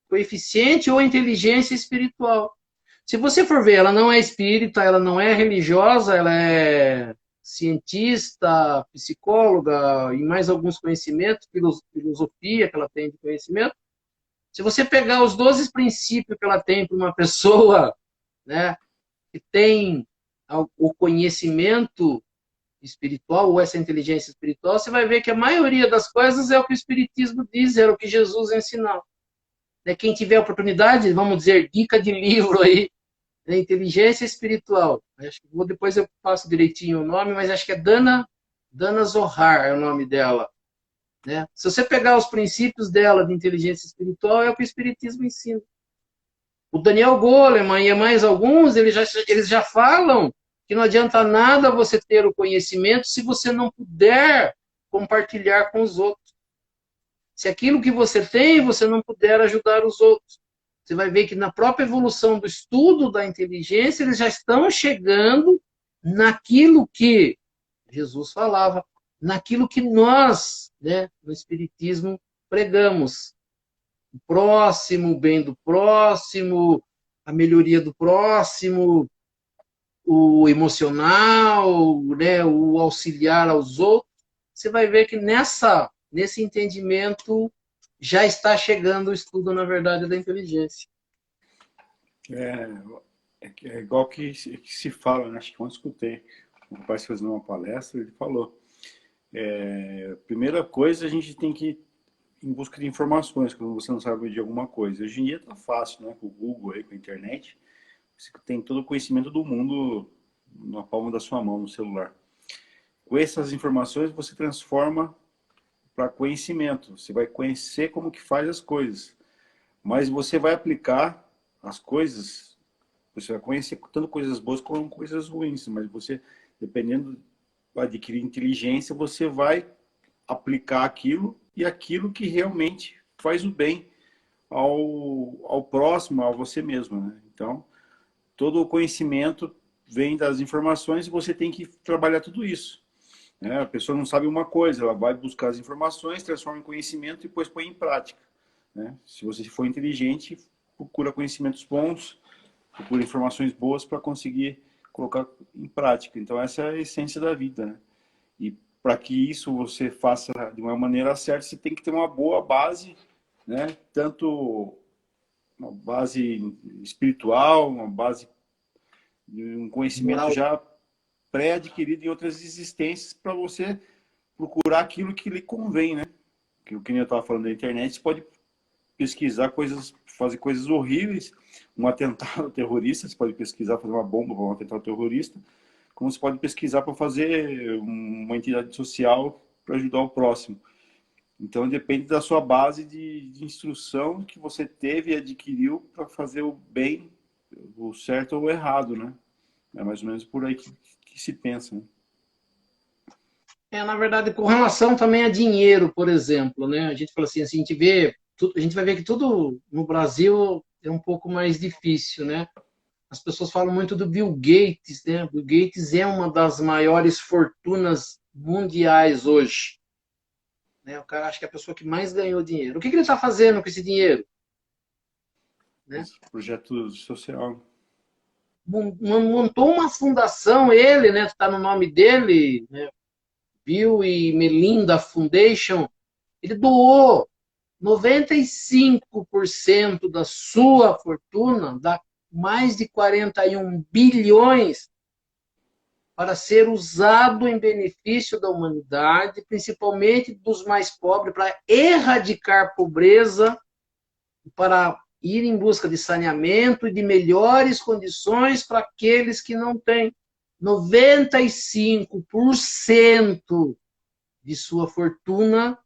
S2: coeficiente ou inteligência espiritual. Se você for ver, ela não é espírita, ela não é religiosa, ela é cientista, psicóloga e mais alguns conhecimentos, filosofia que ela tem de conhecimento. Se você pegar os 12 princípios que ela tem para uma pessoa, né, que tem o conhecimento espiritual ou essa inteligência espiritual, você vai ver que a maioria das coisas é o que o Espiritismo diz, era o que Jesus ensinou. Quem tiver oportunidade, vamos dizer, dica de livro aí, né, inteligência espiritual. Acho que depois eu passo direitinho o nome, mas acho que é Dana Zohar é o nome dela. Né? Se você pegar os princípios dela de inteligência espiritual, é o que o Espiritismo ensina. O Daniel Goleman e mais alguns, eles já falam que não adianta nada você ter o conhecimento se você não puder compartilhar com os outros. Se aquilo que você tem, você não puder ajudar os outros. Você vai ver que na própria evolução do estudo da inteligência, eles já estão chegando naquilo que Jesus falava, naquilo que nós, né, no Espiritismo, pregamos. O próximo, o bem do próximo, a melhoria do próximo, o emocional, né, o auxiliar aos outros. Você vai ver que nesse entendimento já está chegando o estudo, na verdade, da inteligência.
S1: É igual que se fala, né? Acho que ontem escutei um rapaz fazendo uma palestra, ele falou, primeira coisa, a gente tem que ir em busca de informações, quando você não sabe de alguma coisa. Hoje em dia tá fácil, né? Com o Google, aí, com a internet, você tem todo o conhecimento do mundo na palma da sua mão, no celular. Com essas informações, você transforma para conhecimento. Você vai conhecer como que faz as coisas. Mas você vai aplicar as coisas, você vai conhecer tanto coisas boas como coisas ruins. Mas você, dependendo de adquirir inteligência, você vai aplicar aquilo e aquilo que realmente faz o bem ao próximo, a você mesmo. Né? Então, todo o conhecimento vem das informações e você tem que trabalhar tudo isso. A pessoa não sabe uma coisa, ela vai buscar as informações, transforma em conhecimento e depois põe em prática. Né? Se você for inteligente, procura conhecimentos bons, procura informações boas para conseguir colocar em prática. Então essa é a essência da vida. Né? E para que isso você faça de uma maneira certa, você tem que ter uma boa base, né? Tanto uma base espiritual, uma base de um conhecimento já pré-adquirido em outras existências para você procurar aquilo que lhe convém, né? Que o que eu estava falando da internet, você pode pesquisar coisas, fazer coisas horríveis, um atentado terrorista, você pode pesquisar fazer uma bomba para um atentado terrorista, como você pode pesquisar para fazer uma entidade social para ajudar o próximo. Então depende da sua base de instrução que você teve e adquiriu para fazer o bem, o certo ou o errado, né? É mais ou menos por aí que se pensa. Né?
S2: Na verdade, com relação também a dinheiro, por exemplo, né? A gente fala assim, a gente vai ver que tudo no Brasil é um pouco mais difícil, né? as pessoas falam muito do Bill Gates, né? Bill Gates é uma das maiores fortunas mundiais hoje, né? O cara acha que é a pessoa que mais ganhou dinheiro. O que ele está fazendo com esse dinheiro? Né?
S1: Esse projeto social.
S2: Montou uma fundação, ele, né? Está no nome dele, né? Bill e Melinda Foundation. Ele doou 95% da sua fortuna, dá mais de 41 bilhões, para ser usado em benefício da humanidade, principalmente dos mais pobres, para erradicar pobreza, para ir em busca de saneamento e de melhores condições para aqueles que não têm. 95% de sua fortuna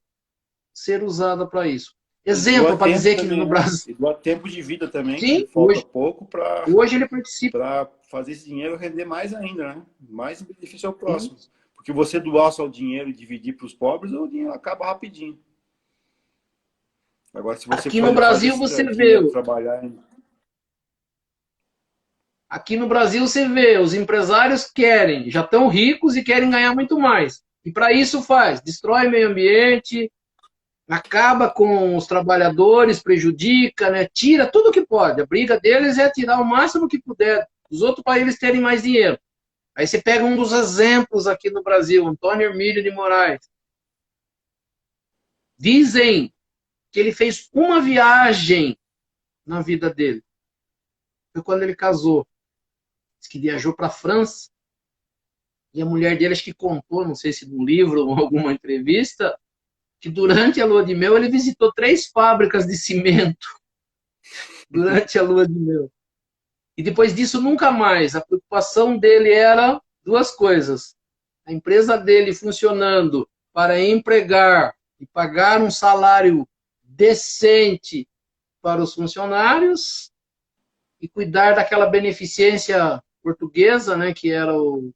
S2: ser usada para isso.
S1: E doa
S2: Exemplo, para
S1: tempo
S2: dizer que
S1: também,
S2: no
S1: né?
S2: Brasil...
S1: E doa tempo de vida também, que
S2: Sim,
S1: falta pouco para
S2: hoje ele participa.
S1: fazer esse dinheiro render mais ainda, né? Mais benefício ao
S2: Sim.
S1: próximo. Porque você doar só o dinheiro e dividir para os pobres, o dinheiro acaba rapidinho. Agora, se você
S2: Aqui no
S1: pode fazer
S2: Brasil
S1: esse
S2: você
S1: dinheiro
S2: vê,
S1: trabalhar em...
S2: aqui no Brasil você vê, os empresários querem, já estão ricos e querem ganhar muito mais. E para isso faz, destrói o meio ambiente, acaba com os trabalhadores, prejudica, né? Tira tudo que pode. A briga deles é tirar o máximo que puder dos outros para eles terem mais dinheiro. Aí você pega um dos exemplos aqui no Brasil, Antônio Hermílio de Moraes. Dizem que ele fez uma viagem na vida dele. Foi quando ele casou. Diz que viajou para a França. E a mulher dele, acho que contou, não sei se num livro ou alguma entrevista, que durante a lua de mel ele visitou 3 fábricas de cimento. Durante a lua de mel. E depois disso, nunca mais. A preocupação dele era 2 coisas. A empresa dele funcionando para empregar e pagar um salário decente para os funcionários e cuidar daquela beneficência portuguesa, né, que era o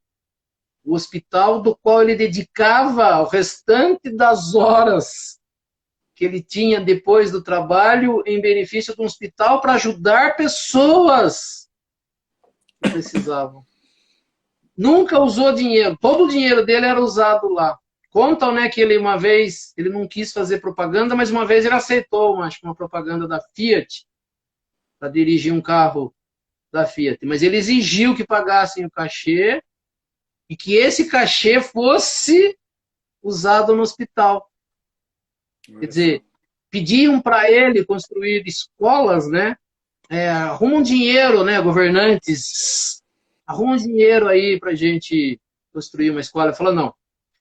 S2: hospital, do qual ele dedicava o restante das horas que ele tinha depois do trabalho em benefício de um hospital para ajudar pessoas que precisavam. Nunca usou dinheiro, todo o dinheiro dele era usado lá. Contam, né, que ele uma vez, ele não quis fazer propaganda, mas uma vez ele aceitou, acho que uma propaganda da Fiat, para dirigir um carro da Fiat. Mas ele exigiu que pagassem o cachê e que esse cachê fosse usado no hospital. Quer dizer, pediam para ele construir escolas, né? Arrumam dinheiro, né, governantes, arrumam dinheiro aí para a gente construir uma escola. Ele falou, não.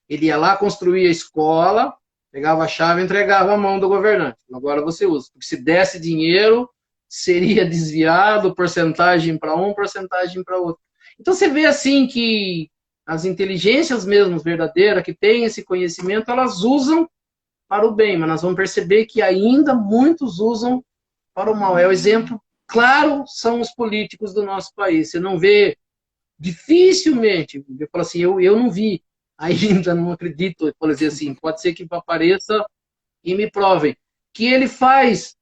S2: Ele ia lá, construir a escola, pegava a chave e entregava a mão do governante. Agora você usa. Porque se desse dinheiro, seria desviado, porcentagem para um, porcentagem para outro. Então você vê assim que as inteligências mesmo verdadeiras, que têm esse conhecimento, elas usam para o bem, mas nós vamos perceber que ainda muitos usam para o mal. É o exemplo claro, são os políticos do nosso país. Você não vê, dificilmente, eu falo assim, eu não vi ainda, não acredito, eu falo assim, pode ser que apareça e me provem, que ele faz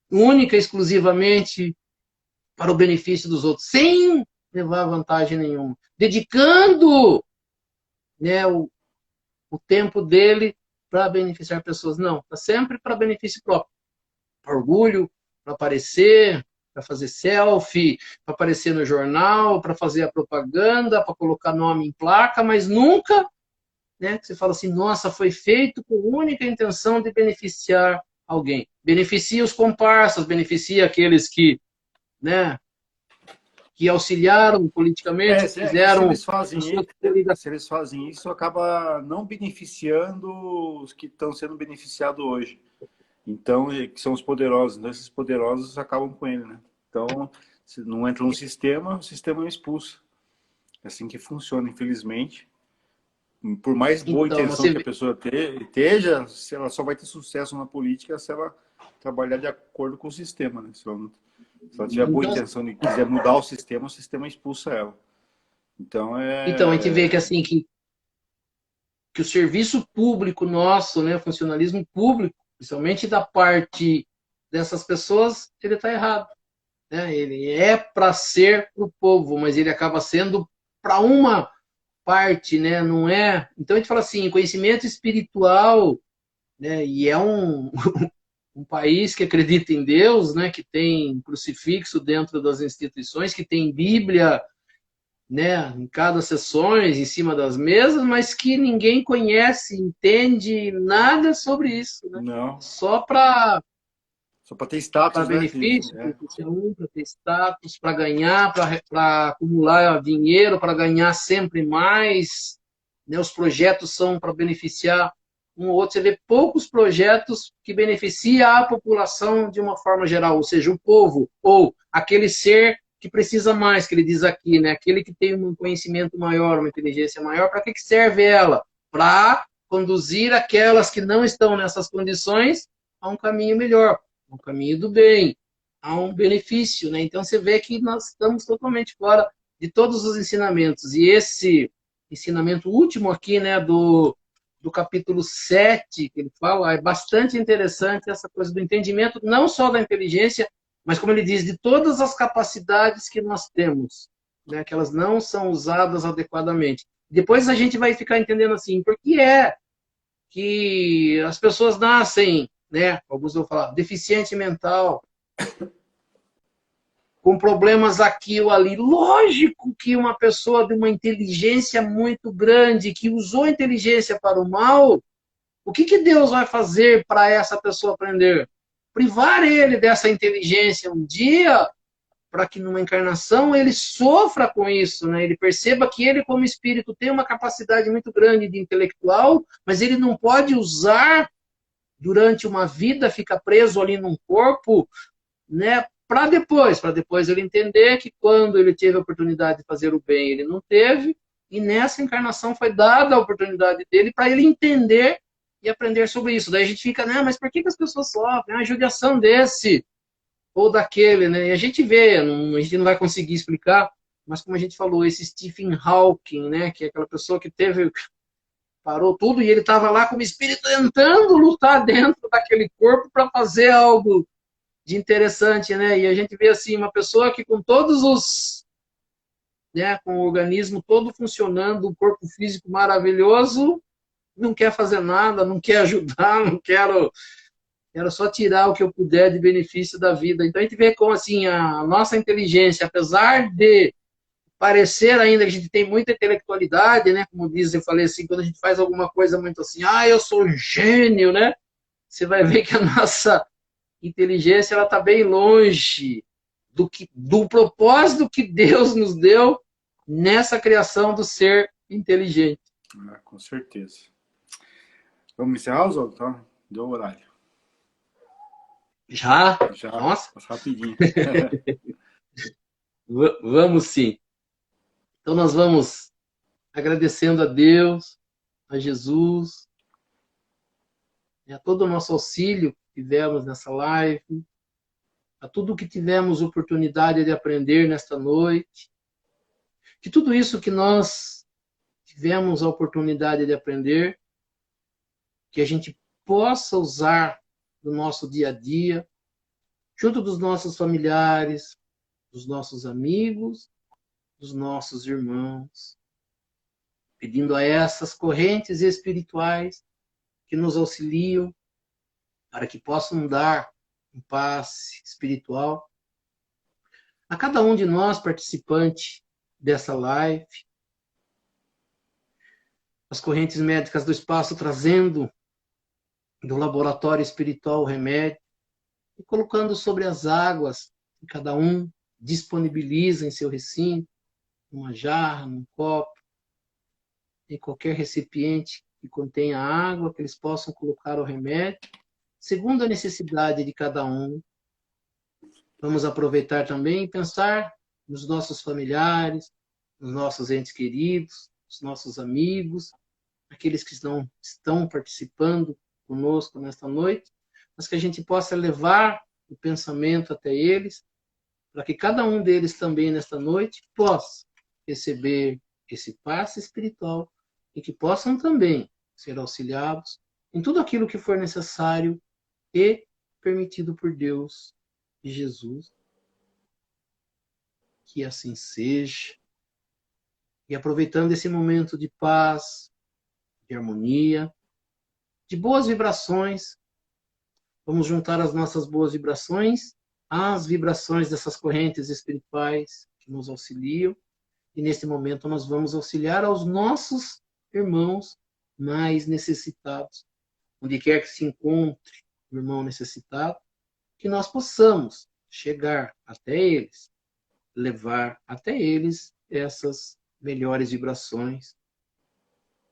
S2: única, exclusivamente para o benefício dos outros, sem levar vantagem nenhuma, dedicando, né, o tempo dele para beneficiar pessoas. Não, está sempre para benefício próprio. Para orgulho, para aparecer, para fazer selfie, para aparecer no jornal, para fazer a propaganda, para colocar nome em placa, mas nunca, né, que você fala assim, nossa, foi feito com a única intenção de beneficiar alguém. Beneficia os comparsas, beneficia aqueles que, né, que auxiliaram politicamente, que
S1: Se
S2: fizeram
S1: eles fazem
S2: as suas
S1: isso, se eles fazem isso, acaba não beneficiando os que estão sendo beneficiados hoje. Então, que são os poderosos. Então, esses poderosos acabam com ele, né? Então, se não entra no sistema, o sistema é expulso. É assim que funciona, infelizmente. Por mais boa
S2: Então,
S1: intenção
S2: você
S1: que a
S2: vê,
S1: pessoa esteja, ela só vai ter sucesso na política se ela trabalhar de acordo com o sistema, né? Se ela tiver boa
S2: então,
S1: intenção e quiser mudar o sistema expulsa ela. Então,
S2: então a gente vê que assim que o serviço público nosso, né, o funcionalismo público, principalmente da parte dessas pessoas, ele está errado. né? Ele é para ser para o povo, mas ele acaba sendo para uma parte, né? Não é. Então a gente fala assim, conhecimento espiritual, né? E é um país que acredita em Deus, né? Que tem crucifixo dentro das instituições, que tem Bíblia, né? Em cada sessões, em cima das mesas, mas que ninguém conhece, entende nada sobre isso, né?
S1: Não.
S2: Só para
S1: Ter status, né?
S2: benefício, para qualquer um, para ter status, para ganhar, para acumular dinheiro, para ganhar sempre mais. Né? Os projetos são para beneficiar um ou outro. Você vê poucos projetos que beneficiam a população de uma forma geral, ou seja, o povo, ou aquele ser que precisa mais, que ele diz aqui, né? Aquele que tem um conhecimento maior, uma inteligência maior, para que serve ela? Para conduzir aquelas que não estão nessas condições a um caminho melhor, um caminho do bem, a um benefício, né? Então você vê que nós estamos totalmente fora de todos os ensinamentos. E esse ensinamento último aqui, né, do capítulo 7, que ele fala, é bastante interessante essa coisa do entendimento, não só da inteligência, mas como ele diz, de todas as capacidades que nós temos, né, que elas não são usadas adequadamente. Depois a gente vai ficar entendendo assim, por que é que as pessoas nascem, né, alguns vão falar, deficiente mental, com problemas aqui ou ali. Lógico que uma pessoa de uma inteligência muito grande, que usou a inteligência para o mal, o que Deus vai fazer para essa pessoa aprender? Privar ele dessa inteligência um dia, para que numa encarnação ele sofra com isso, né? Ele perceba que ele, como espírito, tem uma capacidade muito grande de intelectual, mas ele não pode usar durante uma vida, fica preso ali num corpo, né? Para depois ele entender que quando ele teve a oportunidade de fazer o bem, ele não teve, e nessa encarnação foi dada a oportunidade dele para ele entender e aprender sobre isso. Daí a gente fica, né, mas por que as pessoas sofrem? A judiação desse ou daquele, né? E a gente vê, a gente não vai conseguir explicar, mas como a gente falou, esse Stephen Hawking, né, que é aquela pessoa que parou tudo e ele estava lá como espírito tentando lutar dentro daquele corpo para fazer algo de interessante, né? E a gente vê assim uma pessoa que com todos os, né, com o organismo todo funcionando, um corpo físico maravilhoso, não quer fazer nada, não quer ajudar, não quero só tirar o que eu puder de benefício da vida. Então a gente vê como assim a nossa inteligência, apesar de parecer ainda que a gente tem muita intelectualidade, né? Como diz, eu falei assim, quando a gente faz alguma coisa muito assim, eu sou um gênio, né? Você vai ver que a nossa inteligência ela está bem longe do propósito que Deus nos deu nessa criação do ser inteligente.
S1: Com certeza. Vamos encerrar, Oswaldo? Tá? Deu o horário.
S2: Já?
S1: Nossa. Passa rapidinho.
S2: Vamos sim. Então nós vamos agradecendo a Deus, a Jesus, a todo o nosso auxílio que tivemos nessa live, a tudo que tivemos oportunidade de aprender nesta noite, que tudo isso que nós tivemos a oportunidade de aprender, que a gente possa usar no nosso dia a dia, junto dos nossos familiares, dos nossos amigos, dos nossos irmãos, pedindo a essas correntes espirituais que nos auxiliam para que possam dar um passe espiritual a cada um de nós participante dessa live, as correntes médicas do espaço trazendo do laboratório espiritual o remédio e colocando sobre as águas que cada um disponibiliza em seu recinto, numa jarra, num copo, em qualquer recipiente que contenha água, que eles possam colocar o remédio, segundo a necessidade de cada um. Vamos aproveitar também e pensar nos nossos familiares, nos nossos entes queridos, nos nossos amigos, aqueles que estão participando conosco nesta noite, mas que a gente possa levar o pensamento até eles, para que cada um deles também nesta noite possa receber esse passe espiritual e que possam também ser auxiliados em tudo aquilo que for necessário e permitido por Deus e Jesus. Que assim seja. E aproveitando esse momento de paz, de harmonia, de boas vibrações, vamos juntar as nossas boas vibrações às vibrações dessas correntes espirituais que nos auxiliam. E nesse momento nós vamos auxiliar aos nossos irmãos mais necessitados, onde quer que se encontre o irmão necessitado, que nós possamos chegar até eles, levar até eles essas melhores vibrações,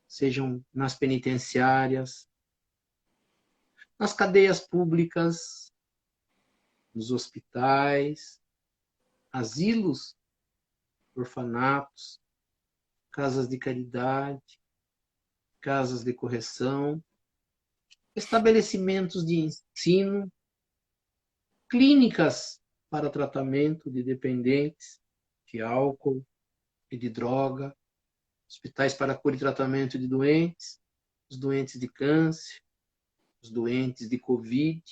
S2: sejam nas penitenciárias, nas cadeias públicas, nos hospitais, asilos, orfanatos, casas de caridade, casas de correção, estabelecimentos de ensino, clínicas para tratamento de dependentes de álcool e de droga, hospitais para cura e tratamento de doentes, os doentes de câncer, os doentes de Covid,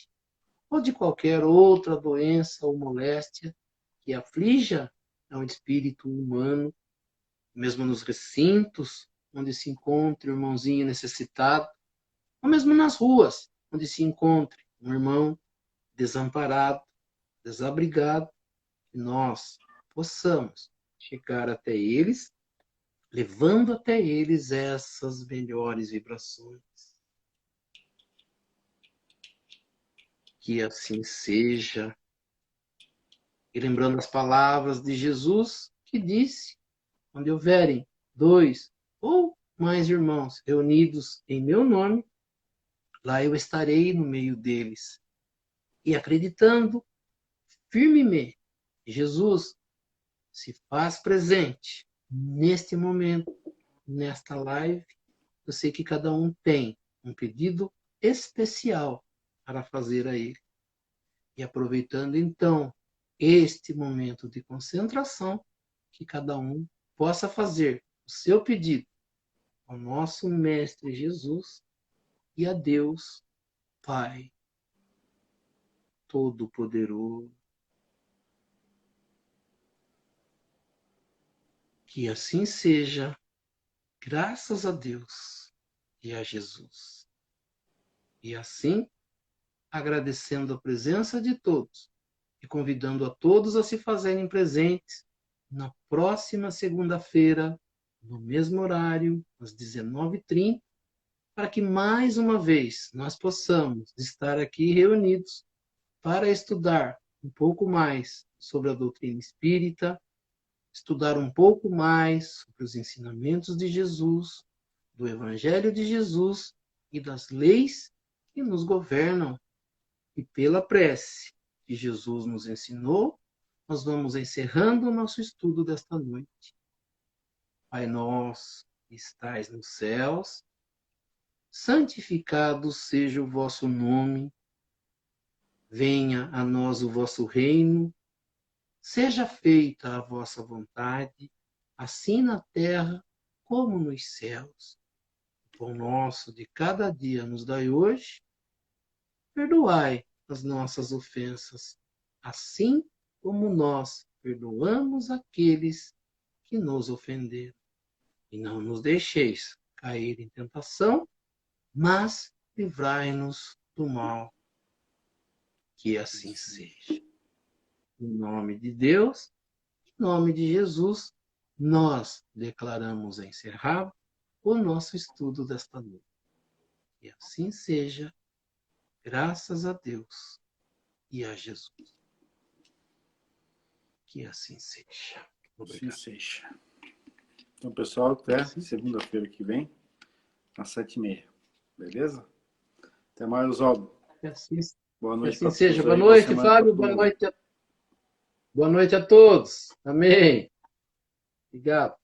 S2: ou de qualquer outra doença ou moléstia que aflija ao espírito humano, mesmo nos recintos onde se encontre um irmãozinho necessitado, ou mesmo nas ruas onde se encontre um irmão desamparado, desabrigado, que nós possamos chegar até eles, levando até eles essas melhores vibrações. Que assim seja. E lembrando as palavras de Jesus, que disse, onde houverem 2 ou mais irmãos reunidos em meu nome, lá eu estarei no meio deles. E acreditando firmemente, Jesus se faz presente neste momento, nesta live. Eu sei que cada um tem um pedido especial para fazer a ele. E aproveitando então este momento de concentração, que cada um possa fazer o seu pedido ao nosso Mestre Jesus e a Deus Pai Todo-Poderoso. Que assim seja, graças a Deus e a Jesus. E assim, agradecendo a presença de todos e convidando a todos a se fazerem presentes na próxima segunda-feira, no mesmo horário, às 19h30, para que mais uma vez nós possamos estar aqui reunidos para estudar um pouco mais sobre a doutrina espírita, estudar um pouco mais sobre os ensinamentos de Jesus, do Evangelho de Jesus e das leis que nos governam. E pela prece que Jesus nos ensinou, nós vamos encerrando o nosso estudo desta noite. Pai nosso, que estais nos céus, santificado seja o vosso nome, venha a nós o vosso reino, seja feita a vossa vontade, assim na terra como nos céus. O pão nosso de cada dia nos dai hoje, perdoai as nossas ofensas, assim como nós perdoamos aqueles que nos ofenderam. E não nos deixeis cair em tentação, mas livrai-nos do mal. Que assim seja. Em nome de Deus, em nome de Jesus, nós declaramos encerrado o nosso estudo desta noite. E assim seja, graças a Deus e a Jesus. Que assim seja. Obrigado.
S1: Assim seja. Então, pessoal, até segunda-feira que vem, às 7h30. Beleza? Até mais, Oswaldo.
S2: Assim,
S1: Boa noite
S2: assim seja.
S1: para
S2: Boa
S1: todos.
S2: noite, Fábio. Boa noite a todos. Amém. Obrigado.